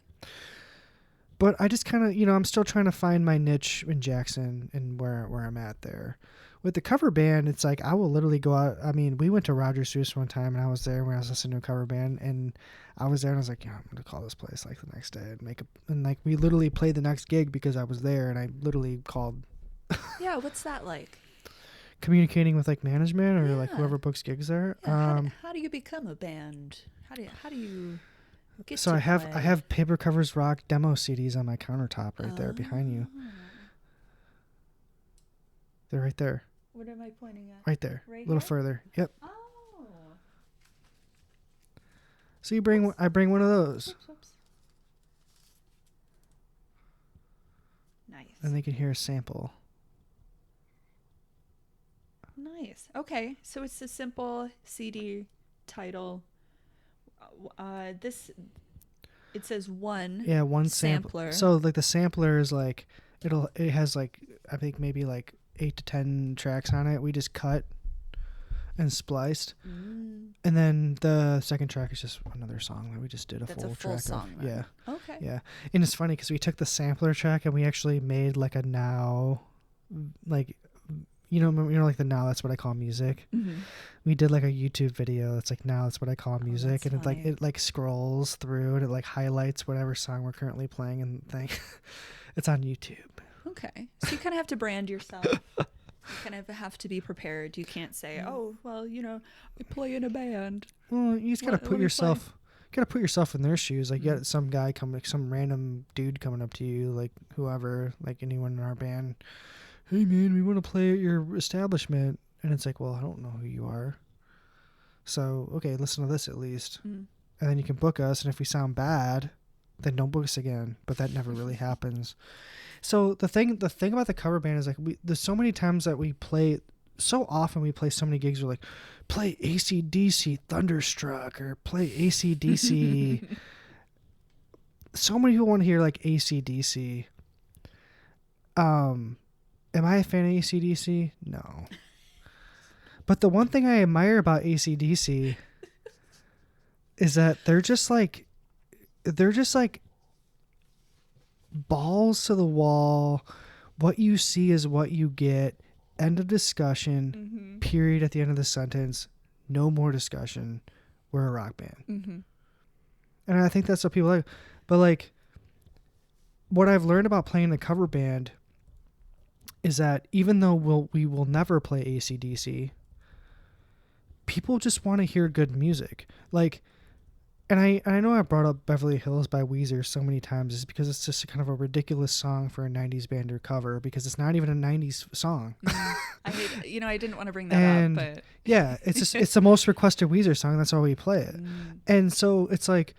But I just kind of, you know, I'm still trying to find my niche in Jackson and where I'm at there. With the cover band, it's like I will literally go out. I mean, we went to Roger Seuss one time, and I was there when I was listening to a cover band, and I was there, and I was like, yeah, I'm going to call this place, like, the next day and like, we literally played the next gig because I was there, and I literally called. Yeah, what's that like? Communicating with, like, management or like whoever books gigs there. Yeah, how do you become a band? How do you get so to I play? have Paper Covers Rock demo CDs on my countertop right there behind you. They're right there. What am I pointing at? Right there. Right a little here? further. Yep. Oh. So I bring one of those. Whoops. Nice. And they can hear a sample. Nice. Okay, so it's a simple CD title. It says one. Yeah, one sampler. So, like, the sampler is like it has, like, I think maybe like 8 to 10 tracks on it. We just cut and spliced. And then the second track is just another song that we just did That's full a full track song, of. then. Yeah. Okay. Yeah. And it's funny because we took the sampler track and we actually made, like, a now, like, you know, like the Now That's What I Call Music. We did, like, a YouTube video that's like, Now That's What I Call Music. That's And funny. it scrolls through and it, like, highlights whatever song we're currently playing and thing. It's on YouTube. Okay. So you kind of have to brand yourself. You kind of have to be prepared. You can't say, oh, well, you know, I play in a band. Well, you just got to put yourself in their shoes. Like, you got some guy some random dude coming up to you, like, whoever, like, anyone in our band. Hey, man, we want to play at your establishment. And it's like, well, I don't know who you are. So, okay, listen to this at least. And then you can book us. And if we sound bad, then don't book us again. But that never really happens. So the thing about the cover band is, like, there's so many times that we play, so often we play so many gigs where, like, play AC/DC Thunderstruck or play AC/DC. So many people want to hear, like, AC/DC. Am I a fan of AC/DC? No. But the one thing I admire about AC/DC is that they're just like balls to the wall. What you see is what you get. End of discussion. Mm-hmm. Period at the end of the sentence. No more discussion. We're a rock band. Mm-hmm. And I think that's what people like. But like, what I've learned about playing the cover band is that even though we will never play AC/DC, people just want to hear good music. Like, and I know I brought up Beverly Hills by Weezer so many times is because it's just kind of a ridiculous song for a 90s band to cover because it's not even a 90s song. I didn't want to bring that And up, but yeah, it's just it's the most requested Weezer song. That's why we play it. And so it's like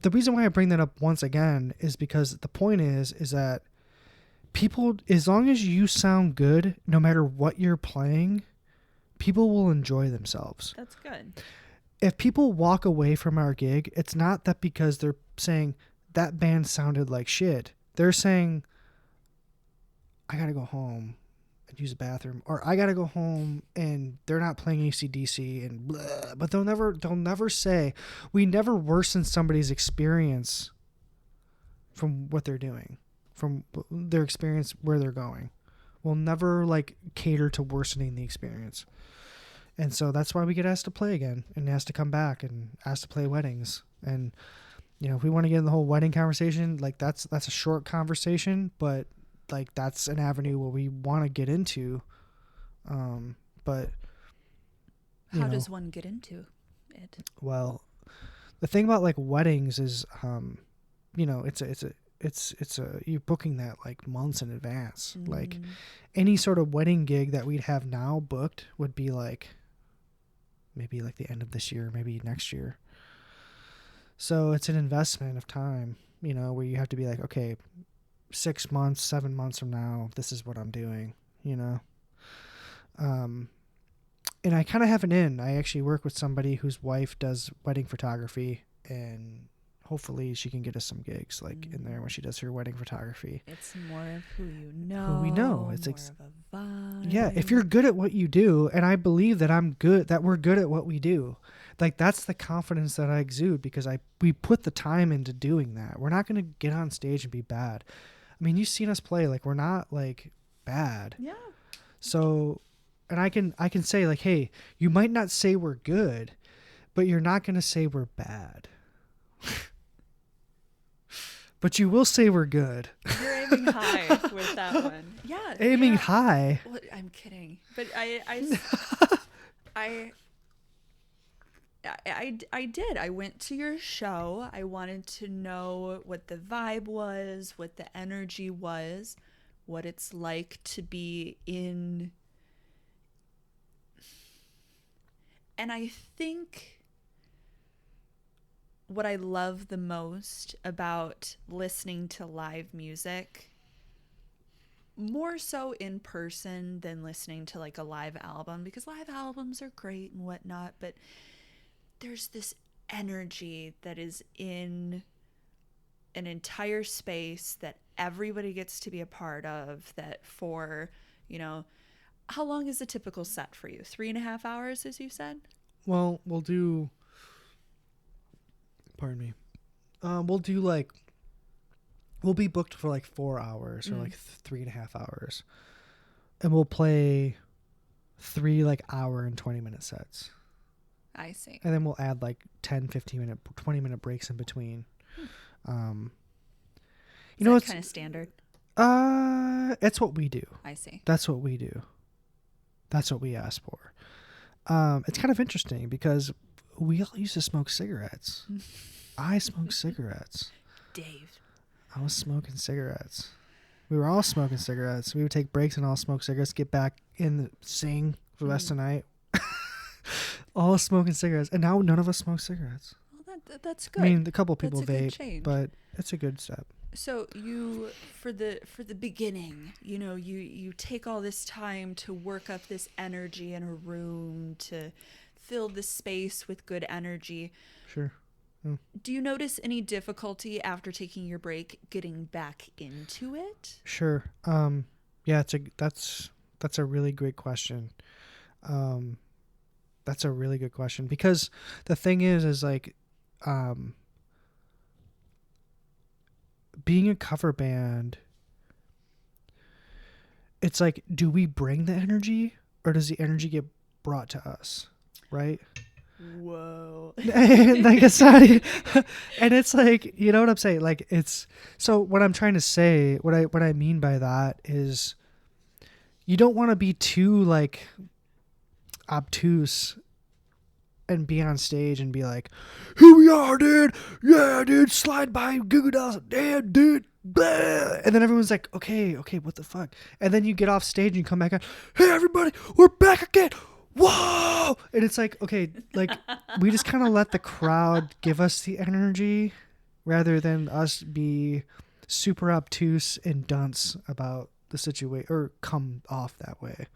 the reason why I bring that up once again is because the point is that people, as long as you sound good, no matter what you're playing, people will enjoy themselves. That's good. If people walk away from our gig, it's not that because they're saying that band sounded like shit. They're saying, I gotta go home and use the bathroom, or I gotta go home and they're not playing AC/DC and blah. But they'll never say, we never worsen somebody's experience from what they're doing, from their experience where they're going. We'll never like cater to worsening the experience. And so that's why we get asked to play again and asked to come back and asked to play weddings. And, if we want to get in the whole wedding conversation, like that's a short conversation, but like that's an avenue where we want to get into. But how does one get into it? Well, the thing about like weddings is, it's you're booking that like months in advance. Like any sort of wedding gig that we'd have now booked would be like, maybe like the end of this year, maybe next year. So it's an investment of time, where you have to be like, okay, 6 months, 7 months from now, this is what I'm doing, And I kind of have an in. I actually work with somebody whose wife does wedding photography, and hopefully she can get us some gigs like in there when she does her wedding photography. It's more of who you know. Who we know. It's more of a vibe. Yeah, if you're good at what you do, and I believe that we're good at what we do. Like that's the confidence that I exude because we put the time into doing that. We're not going to get on stage and be bad. I mean, you've seen us play, like we're not like bad. Yeah. So, and I can say like, hey, you might not say we're good, but you're not going to say we're bad. But you will say we're good. You're aiming high with that one. Yeah. Aiming high? Well, I'm kidding. But I did. I went to your show. I wanted to know what the vibe was, what the energy was, what it's like to be in. And I think what I love the most about listening to live music, more so in person than listening to like a live album, because live albums are great and whatnot, but there's this energy that is in an entire space that everybody gets to be a part of, that for, how long is a typical set for you? 3.5 hours, as you said? Well, we'll do... Pardon me. We'll do like... We'll be booked for like 4 hours or like 3.5 hours. And we'll play 3 like hour and 20-minute sets. I see. And then we'll add like 10, 15-minute, 20-minute breaks in between. It's kind of standard. It's what we do. I see. That's what we do. That's what we ask for. It's kind of interesting because we all used to smoke cigarettes. I smoked cigarettes. Dave. I was smoking cigarettes. We were all smoking cigarettes. We would take breaks and all smoke cigarettes, get back in, sing for the rest of the night. All smoking cigarettes. And now none of us smoke cigarettes. Well, that's good. I mean, a couple people that's vape, but it's a good step. So you, for the beginning, you take all this time to work up this energy in a room, to fill the space with good energy. Sure. Yeah. Do you notice any difficulty after taking your break getting back into it? Sure. Yeah, that's a really great question. That's a really good question because the thing is like, being a cover band, it's like, do we bring the energy or does the energy get brought to us? Right? Whoa. Like it's not, and it's like, you know what I'm saying? Like it's, so what I'm trying to say, what I mean by that is you don't want to be too like obtuse and be on stage and be like, here we are, dude. Yeah, dude. Slide by Google Dolls. Damn, dude. Blah. And then everyone's like, okay, what the fuck? And then you get off stage and you come back on, hey, everybody, we're back again. Whoa. And it's like, okay, like we just kind of let the crowd give us the energy rather than us be super obtuse and dunce about the situation or come off that way.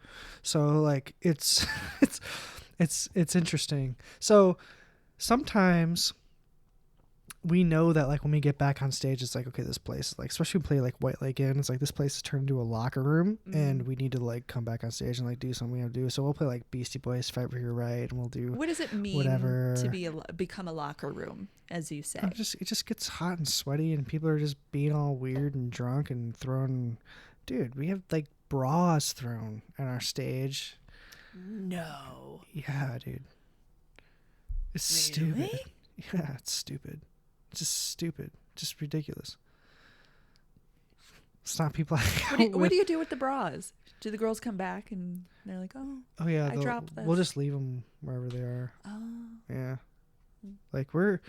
So like it's it's interesting. So sometimes we know that like when we get back on stage, it's like, okay, this place, like especially when we play like White Lake Inn, it's like this place is turned into a locker room, and we need to like come back on stage and like do something we have to do. So we'll play like Beastie Boys, Fight for Your Right, and we'll do What does it mean whatever to become a locker room, as you say? it just gets hot and sweaty, and people are just being all weird and drunk and throwing. Dude, we have like bras thrown on our stage. No. Yeah, dude. It's Really? stupid. Yeah, it's stupid. It's just stupid. Just ridiculous. It's not people What do you do with the bras? Do the girls come back and they're like, oh yeah, I dropped this? we'll just leave them wherever they are. Oh. Yeah. Like we're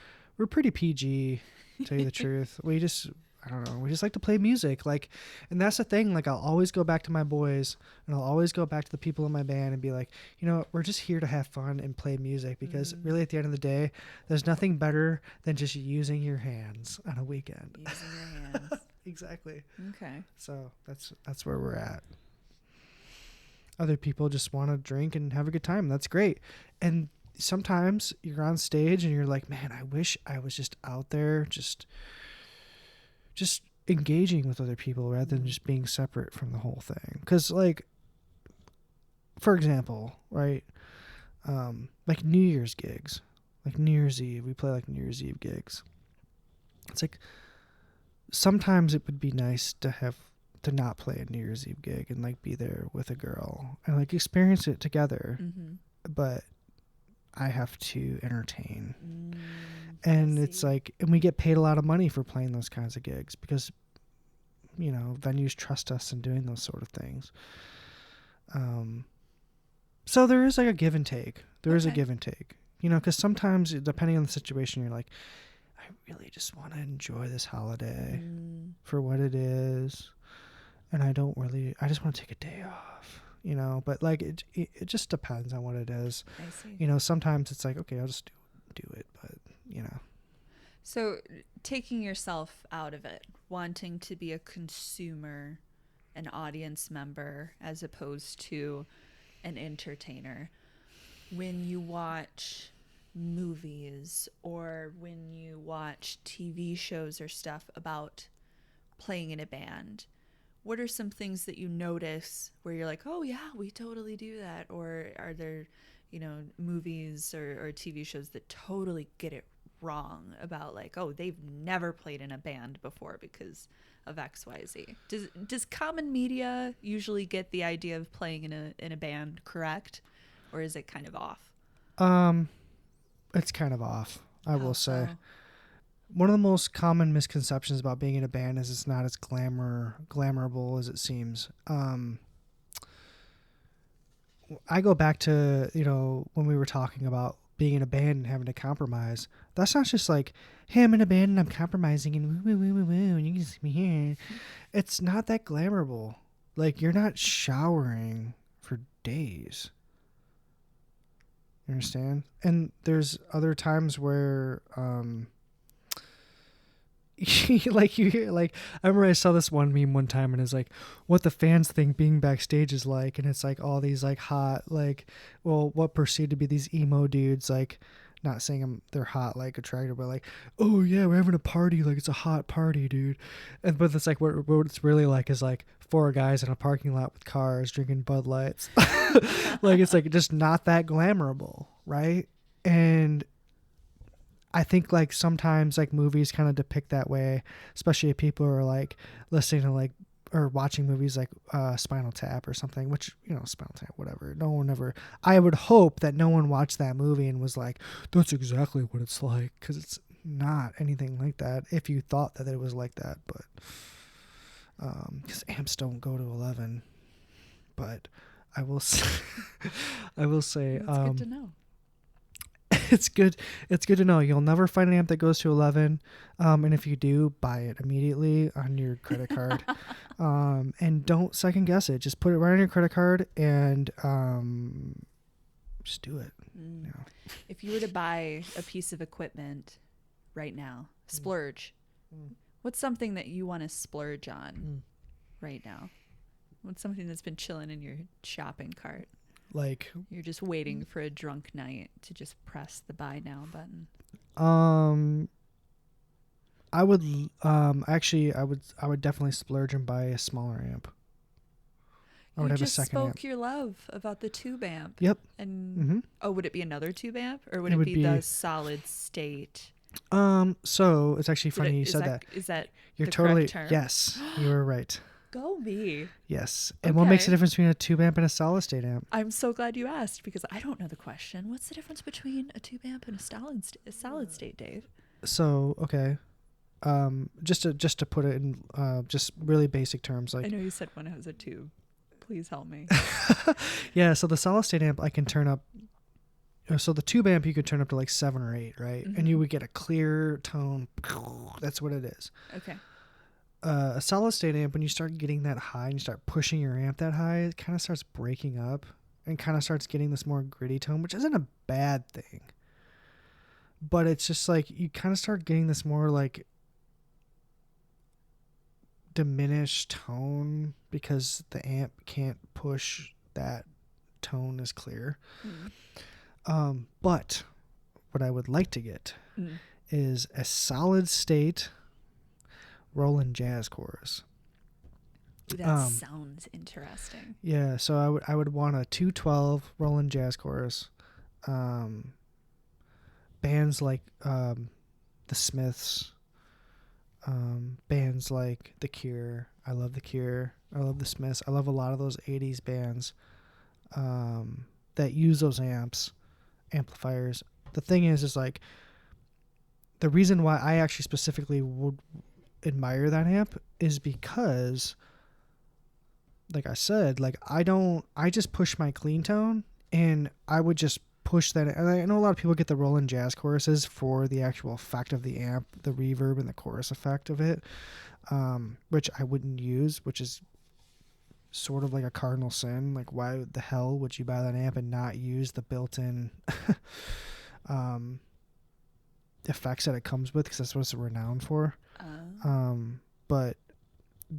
pretty PG, to tell you the truth. We just, I don't know, we just like to play music. Like, and that's the thing, like I'll always go back to my boys and I'll always go back to the people in my band and be like, you know, we're just here to have fun and play music, because really at the end of the day, there's nothing better than just using your hands on a weekend. Using your hands. Exactly. Okay. So that's where we're at. Other people just want to drink and have a good time. That's great. And sometimes you're on stage and you're like, man, I wish I was just out there just engaging with other people rather than just being separate from the whole thing. Because like, for example, right, like New Year's gigs, like New Year's Eve, we play like New Year's Eve gigs. It's like sometimes it would be nice to not play a New Year's Eve gig and like be there with a girl and like experience it together. But I have to entertain. And it's like, and we get paid a lot of money for playing those kinds of gigs because, you know, venues trust us in doing those sort of things. So there is like a give and take. There is a give and take, you know, because sometimes depending on the situation, you're like, I really just want to enjoy this holiday for what it is. And I just want to take a day off, you know, but like, it just depends on what it is. I see. You know, sometimes it's like, okay, I'll just do it, but you know. So taking yourself out of it, wanting to be a consumer, an audience member, as opposed to an entertainer. When you watch movies or when you watch TV shows or stuff about playing in a band, what are some things that you notice where you're like, oh yeah, we totally do that? Or are there, you know, movies or TV shows that totally get it wrong about like, oh, they've never played in a band before because of XYZ? Does common media usually get the idea of playing in a band correct, or is it kind of off? It's kind of off, I will say. So? One of the most common misconceptions about being in a band is it's not as glamourable as it seems. I go back to, you know, when we were talking about being in a band and having to compromise. That's not just like, hey, I'm in a band and I'm compromising and woo, woo, woo, woo, and you can see me here. It's not that glamourable. Like, you're not showering for days. You understand? And there's other times where, like you hear, like, I remember I saw this one meme one time and it's like what the fans think being backstage is like, and it's like all these like hot, like, well, what perceived to be these emo dudes, like, not saying they're hot, like attractive, but like, oh yeah, we're having a party, like it's a hot party, dude. And but it's like what it's really like is like 4 guys in a parking lot with cars drinking Bud Lights. Like, it's like just not that glamourable, right? And I think like sometimes like movies kind of depict that way, especially if people are like listening to like or watching movies like Spinal Tap or something, which, you know, Spinal Tap, whatever. No one ever, I would hope that no one watched that movie and was like, that's exactly what it's like, because it's not anything like that if you thought that it was like that. But because amps don't go to 11. But I will say, I will say, That's good to know. it's good to know you'll never find an amp that goes to 11, and if you do, buy it immediately on your credit card. And don't second guess it, just put it right on your credit card and just do it. You know. If you were to buy a piece of equipment right now, splurge, what's something that you want to splurge on right now? What's something that's been chilling in your shopping cart? Like, you're just waiting for a drunk night to just press the buy now button. I would actually I would definitely splurge and buy a smaller amp. I would have a second amp. You just spoke your love about the tube amp. Yep. And would it be another tube amp, or would it be the solid state? So it's actually funny you said that. Is that you're the totally correct term? Yes, you were right. Go me. Yes. And what makes the difference between a tube amp and a solid state amp? I'm so glad you asked, because I don't know the question. What's the difference between a tube amp and a solid state, Dave? So, okay. Just to put it in just really basic terms, like, I know you said one has a tube. Please help me. Yeah, so the solid state amp I can turn up. So the tube amp you could turn up to like 7 or 8, right? And you would get a clear tone. That's what it is. Okay. A solid state amp, when you start getting that high and you start pushing your amp that high, it kind of starts breaking up and kind of starts getting this more gritty tone, which isn't a bad thing. But it's just like you kind of start getting this more like diminished tone because the amp can't push that tone as clear. But what I would like to get is a solid state Roland jazz chorus. That sounds interesting. Yeah, so I would want a 212 Roland jazz chorus. Bands like the Smiths, bands like The Cure. I love The Cure. I love the Smiths. I love a lot of those 80s bands that use those amplifiers. The thing is like the reason why I actually specifically would admire that amp is because, like I said, like I just push my clean tone and I would just push that. And I know a lot of people get the Roland jazz choruses for the actual effect of the amp, the reverb and the chorus effect of it, which I wouldn't use, which is sort of like a cardinal sin. Like, why the hell would you buy that amp and not use the built-in effects that it comes with, because that's what it's renowned for. But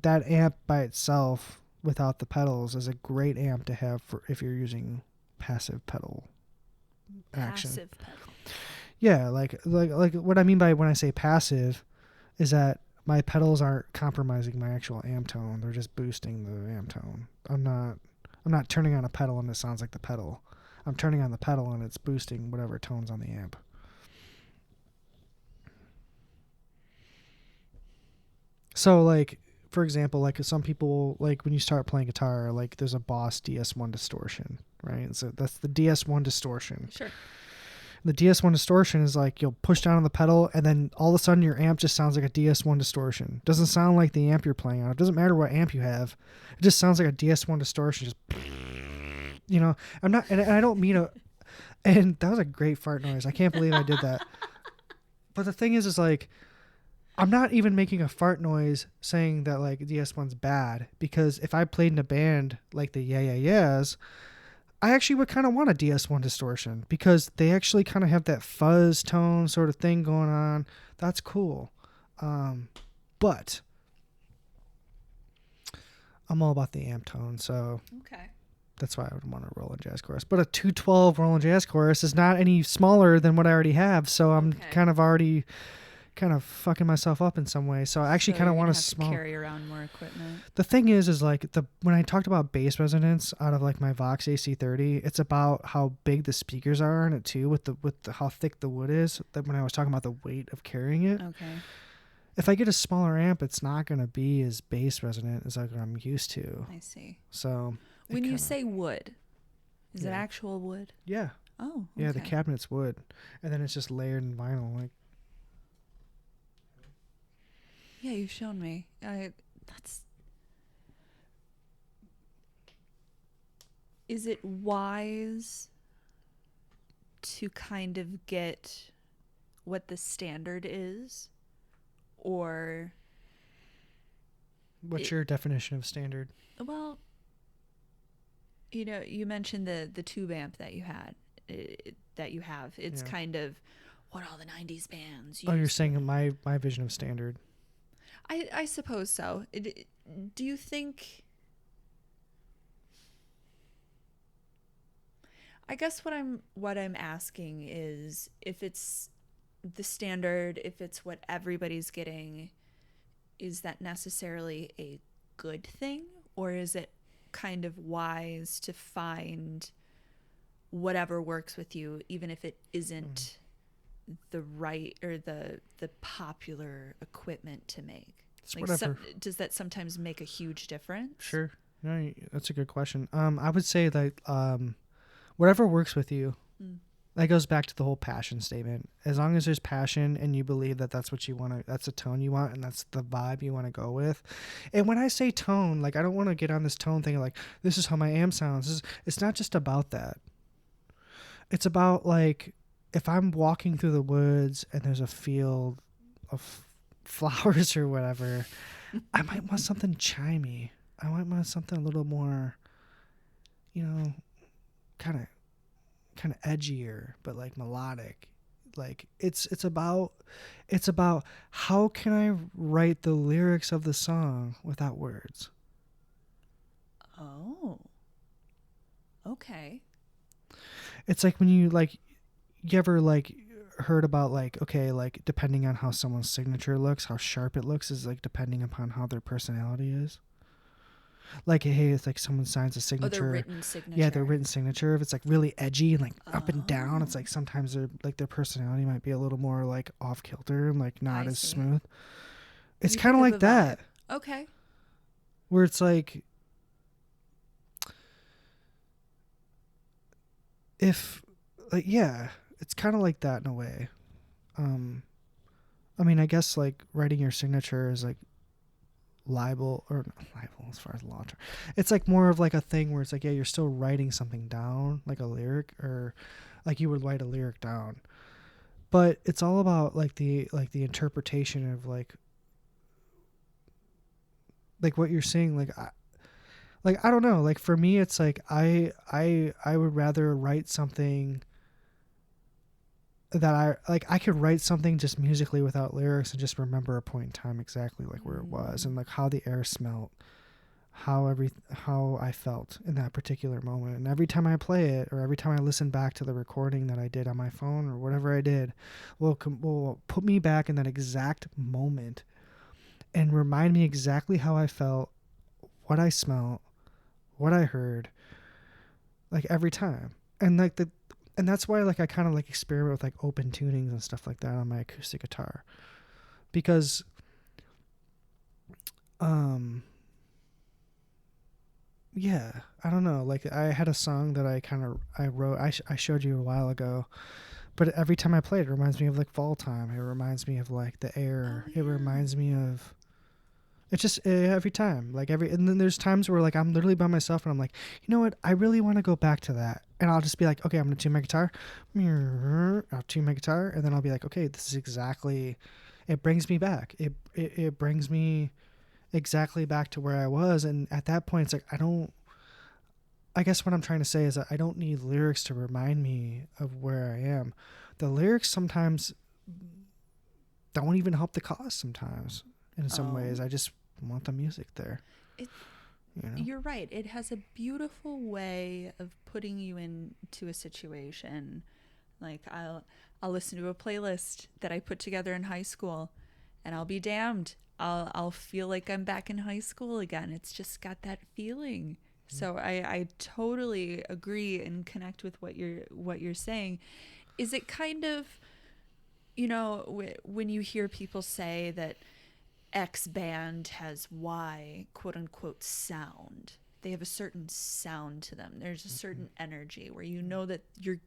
that amp by itself without the pedals is a great amp to have for if you're using passive pedal action. Passive pedal. Yeah, like what I mean by when I say passive is that my pedals aren't compromising my actual amp tone. They're just boosting the amp tone. I'm not turning on a pedal and it sounds like the pedal. I'm turning on the pedal and it's boosting whatever tone's on the amp. So, like, for example, like some people, like when you start playing guitar, like there's a Boss DS1 distortion, right? So that's the DS1 distortion. Sure. The DS1 distortion is like you'll push down on the pedal and then all of a sudden your amp just sounds like a DS1 distortion. It doesn't sound like the amp you're playing on. It doesn't matter what amp you have. It just sounds like a DS1 distortion. Just, you know, I'm not, and I don't mean and that was a great fart noise. I can't believe I did that. But the thing is like, I'm not even making a fart noise saying that like DS1's bad, because if I played in a band like the Yeah Yeah Yeahs, I actually would kind of want a DS1 distortion because they actually kind of have that fuzz tone sort of thing going on. That's cool. But I'm all about the amp tone, so okay. That's why I would want a Roland Jazz Chorus. But a 212 Roland Jazz Chorus is not any smaller than what I already have, so I'm kind of already kind of fucking myself up in some way. So I actually So kind of you're want gonna a have to small. carry around more equipment. The thing is like when I talked about bass resonance out of like my Vox AC30, it's about how big the speakers are in it too, with how thick the wood is. That when I was talking about the weight of carrying it. Okay. If I get a smaller amp, it's not gonna be as bass resonant as like what I'm used to. I see. So When you say wood, is it Yeah. actual wood? yeah, Oh, yeah, the okay. cabinet's wood, and then it's just layered in vinyl. Like Yeah, you've shown me. That's. Is it wise to kind of get what the standard is, or what's your definition of standard? well, you mentioned the tube amp that you had, that you have. It's Yeah. kind of what all the '90s bands. Oh, you're used. saying my vision of standard. I suppose so. Do you think? I guess what I'm asking is if it's the standard, if it's what everybody's getting, is that necessarily a good thing, or is it kind of wise to find whatever works with you, even if it isn't the right or the popular equipment to make? It's Like, whatever. does that sometimes make a huge difference? Sure. No, that's a good question. I would say that whatever works with you. That goes back to the whole passion statement. As long as there's passion and you believe that that's what you want to, that's the tone you want, and that's the vibe you want to go with. And when I say tone, like I don't want to get on this tone thing like this is how my amp sounds. It's not just about that. It's about like if I'm walking through the woods and there's a field of flowers or whatever, I might want something chimey. I might want something a little more, kind of edgier, but like melodic. Like it's about how can I write the lyrics of the song without words. Oh. Okay. It's like when you ever like heard about like, okay, like depending on how someone's signature looks, how sharp it looks is like depending upon how their personality is. Like, hey, it's like someone signs a signature. Oh, their written signature. Yeah, their written signature. If it's like really edgy and like up and down, it's like sometimes their personality might be a little more like off kilter and like not as smooth. It's kind of like that. Okay. Where it's like, it's kind of like that in a way. I mean, I guess like writing your signature is like libel as far as law term. It's like more of like a thing where it's like, yeah, you're still writing something down, like a lyric, or like you would write a lyric down, but it's all about like the interpretation of like what you're saying. I don't know, like for me it's like I would rather write something that I could write something just musically without lyrics and just remember a point in time exactly like where it was and like how the air smelled, how I felt in that particular moment. And every time I play it or every time I listen back to the recording that I did on my phone or whatever I did will put me back in that exact moment and remind me exactly how I felt, what I smelled, what I heard, like every time. And like and that's why like I kind of like experiment with like open tunings and stuff like that on my acoustic guitar, because yeah, I don't know, like I had a song that I wrote, I showed you a while ago, but every time I play it, it reminds me of like fall time. It reminds me of like the air. It reminds me of it's just every time, and then there's times where like I'm literally by myself and I'm like, you know what, I really want to go back to that, and I'll just be like, okay, I'm gonna tune my guitar, I'll tune my guitar, and then I'll be like, okay, this is exactly, it brings me back, it brings me exactly back to where I was, and at that point it's like I guess what I'm trying to say is that I don't need lyrics to remind me of where I am. The lyrics sometimes don't even help the cause sometimes. In some ways, I just want the music there. You're right. It has a beautiful way of putting you into a situation. Like I'll I'll listen to a playlist that I put together in high school, and I'll be damned. I'll feel like I'm back in high school again. It's just got that feeling. So I totally agree and connect with what you're saying. Is it kind of, when you hear people say that X band has Y quote unquote sound, they have a certain sound to them. There's a certain energy where you know that you're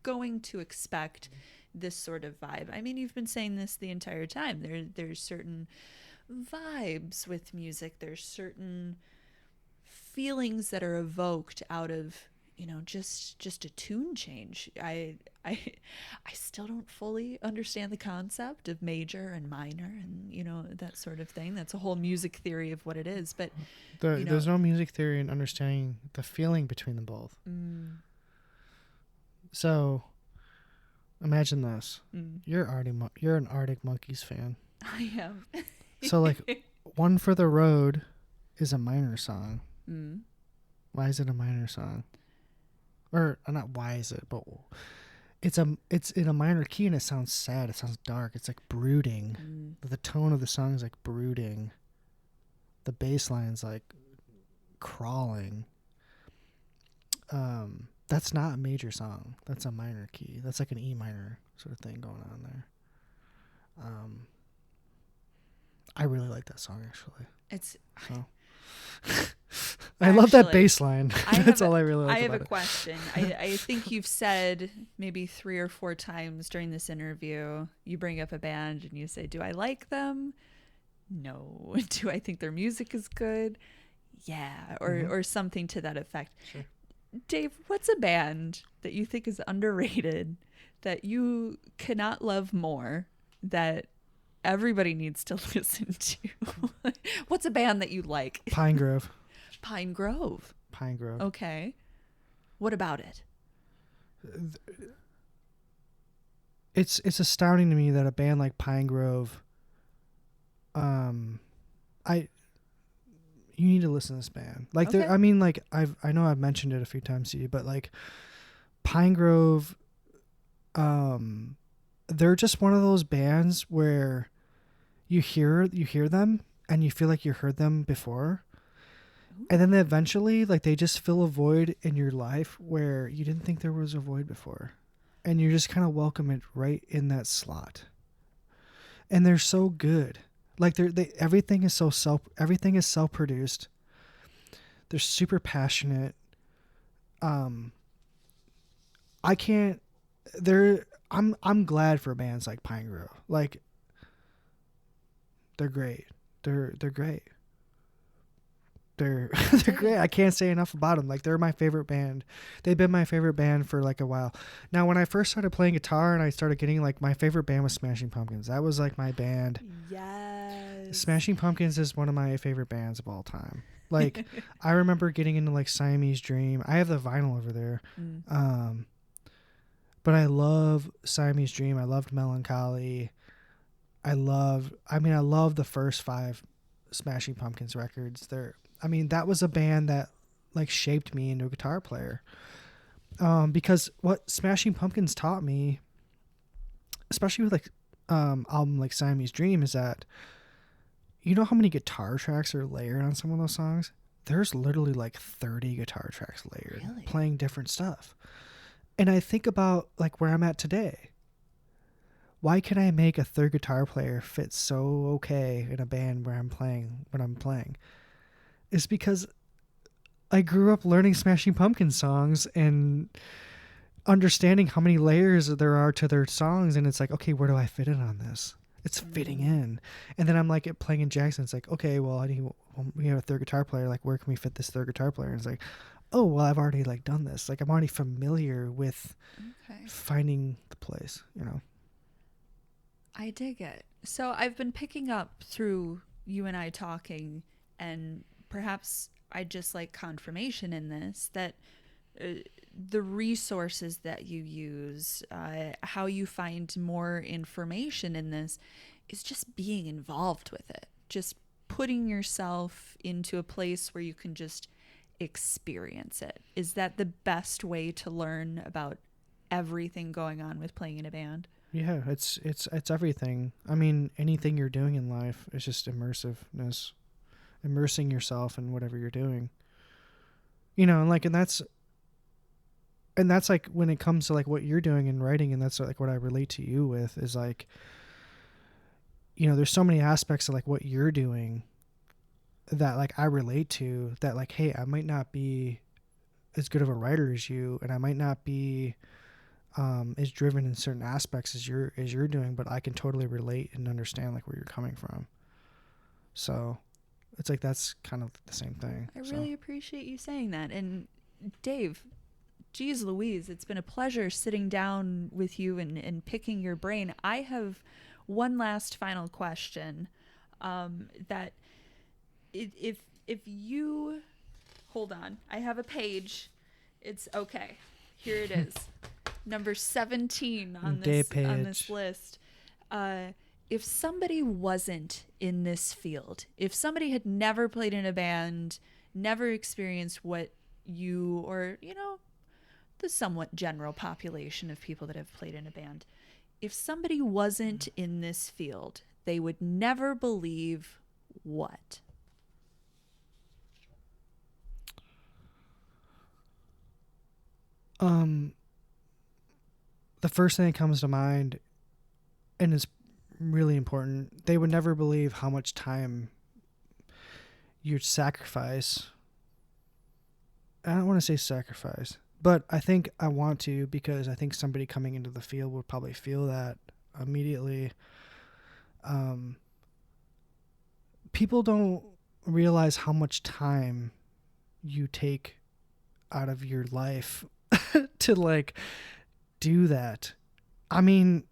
going to expect this sort of vibe. I mean, you've been saying this the entire time. There's certain vibes with music. There's certain feelings that are evoked out of just a tune change. I still don't fully understand the concept of major and minor and that sort of thing. That's a whole music theory of what it is, but there's no music theory in understanding the feeling between them both. So imagine this. You're an Arctic Monkeys fan. I am. So like One for the Road is a minor song. Why is it a minor song? Or not why is it, but it's in a minor key and it sounds sad. It sounds dark. It's like brooding. The tone of the song is like brooding. The bass line's like crawling. That's not a major song. That's a minor key. That's like an E minor sort of thing going on there. I really like that song actually. It's so. I love that bass line. That's all I really like. I have about a it. question. I think you've said maybe 3 or 4 times during this interview, you bring up a band and you say, do I like them? No. Do I think their music is good? Yeah. Or something to that effect. Sure. Dave, what's a band that you think is underrated, that you cannot love more, that everybody needs to listen to? What's a band that you like? Pine Grove. Pine Grove. Pine Grove. Okay. What about it? It's astounding to me that a band like Pine Grove, you need to listen to this band. Like Okay. I mean, like I know I've mentioned it a few times to you, but like Pine Grove, they're just one of those bands where you hear them and you feel like you heard them before. Ooh. And then eventually like they just fill a void in your life where you didn't think there was a void before. And you just kind of welcome it right in that slot. And they're so good. Like everything is self-produced. They're super passionate. I'm glad for bands like Pine Grove. Like they're great. They're great. They're great. I can't say enough about them. Like they're my favorite band. They've been my favorite band for like a while. Now, when I first started playing guitar and I started getting like my favorite band was Smashing Pumpkins. That was like my band. Yes. Smashing Pumpkins is one of my favorite bands of all time. Like I remember getting into like Siamese Dream. I have the vinyl over there. But I love Siamese Dream. I loved Melancholy. I love the first 5 Smashing Pumpkins records. That was a band that like shaped me into a guitar player. Because what Smashing Pumpkins taught me, especially with like album like Siamese Dream, is that you know how many guitar tracks are layered on some of those songs? There's literally like 30 guitar tracks layered, really? Playing different stuff. And I think about like where I'm at today. Why can I make a third guitar player fit so okay in a band where I'm playing when I'm playing? It's because I grew up learning Smashing Pumpkins songs and understanding how many layers there are to their songs. And it's like, okay, where do I fit in on this? It's fitting in. And then I'm like playing in Jackson. It's like, okay, well, we have a third guitar player. Like, where can we fit this third guitar player? And it's like, oh, well, I've already like done this. Like, I'm already familiar with finding the place, I dig it. So I've been picking up through you and I talking, and perhaps I just like confirmation in this, that the resources that you use, how you find more information in this, is just being involved with it. Just putting yourself into a place where you can just experience it. Is that the best way to learn about everything going on with playing in a band? Yeah, it's everything. I mean, anything you're doing in life is just immersiveness, immersing yourself in whatever you're doing. And like, and that's like when it comes to like what you're doing in writing, and that's like what I relate to you with is like, there's so many aspects of like what you're doing that like I relate to, that like, hey, I might not be as good of a writer as you, and I might not be is driven in certain aspects as you're doing, but I can totally relate and understand like where you're coming from. So it's like that's kind of the same thing. I really appreciate you saying that. And Dave, geez Louise, it's been a pleasure sitting down with you and picking your brain. I have one last final question. That if you hold on, I have a page. It's okay. Here it is. Number 17 on this list. If somebody wasn't in this field, if somebody had never played in a band, never experienced what you or the somewhat general population of people that have played in a band, if somebody wasn't in this field, they would never believe what? The first thing that comes to mind, and it's really important, they would never believe how much time you'd sacrifice. I don't want to say sacrifice, but I think I want to, because I think somebody coming into the field would probably feel that immediately. People don't realize how much time you take out of your life to like do that. I mean,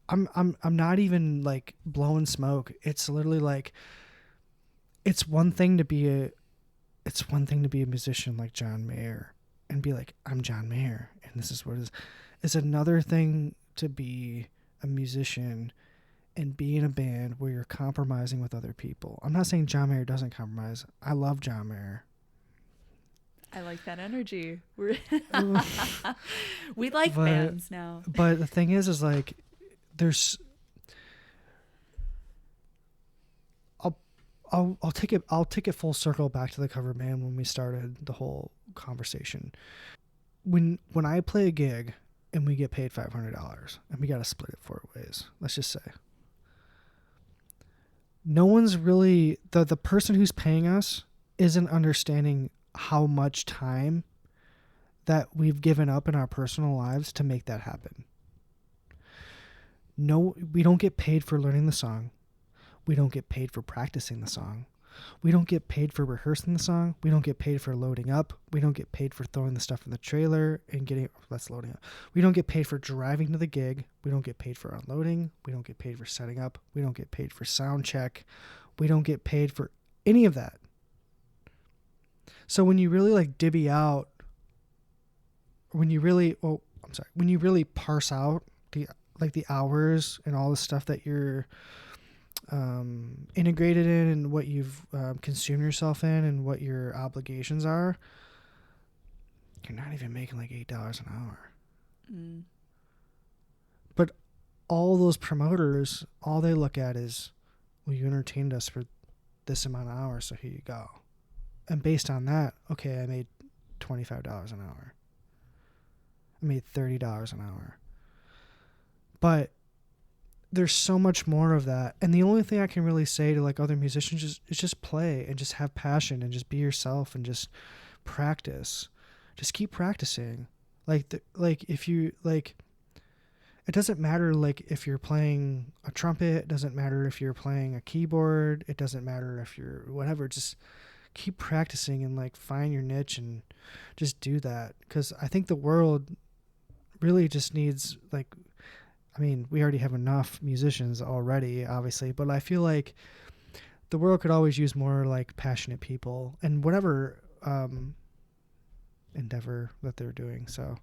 I'm not even like blowing smoke. It's literally like, it's one thing to be a musician like John Mayer and be like, I'm John Mayer and this is what it is. It's another thing to be a musician and be in a band where you're compromising with other people. I'm not saying John Mayer doesn't compromise. I love John Mayer. I like that energy. We like bands now. But the thing is like, I'll take it full circle back to the cover band when we started the whole conversation. When I play a gig and we get paid $500 and we got to split it 4 ways, let's just say, no one's really, the person who's paying us isn't understanding how much time that we've given up in our personal lives to make that happen. No, we don't get paid for learning the song. We don't get paid for practicing the song. We don't get paid for rehearsing the song. We don't get paid for loading up. We don't get paid for throwing the stuff in the trailer and that's loading up. We don't get paid for driving to the gig. We don't get paid for unloading. We don't get paid for setting up. We don't get paid for sound check. We don't get paid for any of that. So when you really like divvy out, when you really parse out the hours and all the stuff that you're integrated in and what you've consumed yourself in and what your obligations are, you're not even making like $8 an hour. But all those promoters, all they look at is, well, you entertained us for this amount of hours, so here you go. And based on that, okay, I made $25 an hour. I made $30 an hour. But there's so much more of that. And the only thing I can really say to like other musicians is just play and just have passion and just be yourself and just practice. Just keep practicing. Like if you like, it doesn't matter like if you're playing a trumpet, it doesn't matter if you're playing a keyboard, it doesn't matter if you're whatever, just keep practicing and like find your niche and just do that. Because I think the world really just needs like, I mean, we already have enough musicians already, obviously, but I feel like the world could always use more like passionate people and whatever endeavor that they're doing. So,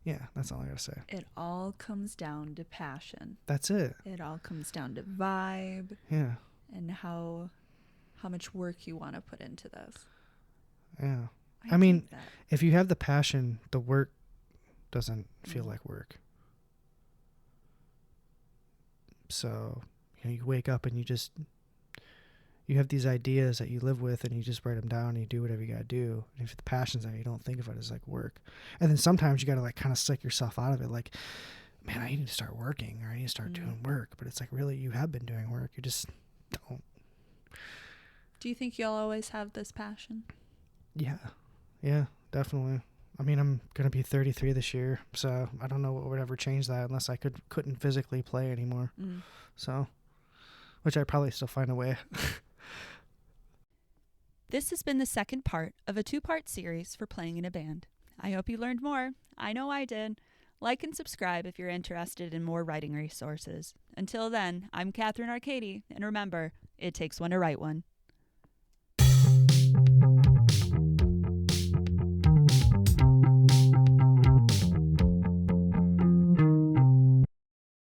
yeah, that's all I gotta say. It all comes down to passion. That's it. It all comes down to vibe. Yeah. And how much work you want to put into this. Yeah. I mean, if you have the passion, the work doesn't feel like work. So, you wake up and you have these ideas that you live with, and you just write them down and you do whatever you got to do. And if the passion's there, you don't think of it as like work. And then sometimes you got to like kind of psych yourself out of it. Like, man, I need to start working, or I need to start doing work. But it's like, really, you have been doing work. You just don't. Do you think you'll always have this passion? Yeah, definitely. I mean, I'm going to be 33 this year, so I don't know what would ever change that unless I couldn't physically play anymore. So, which I'd probably still find a way. This has been the second part of a 2-part series for playing in a band. I hope you learned more. I know I did. Like and subscribe if you're interested in more writing resources. Until then, I'm Katherine Arcady, and remember, it takes one to write one.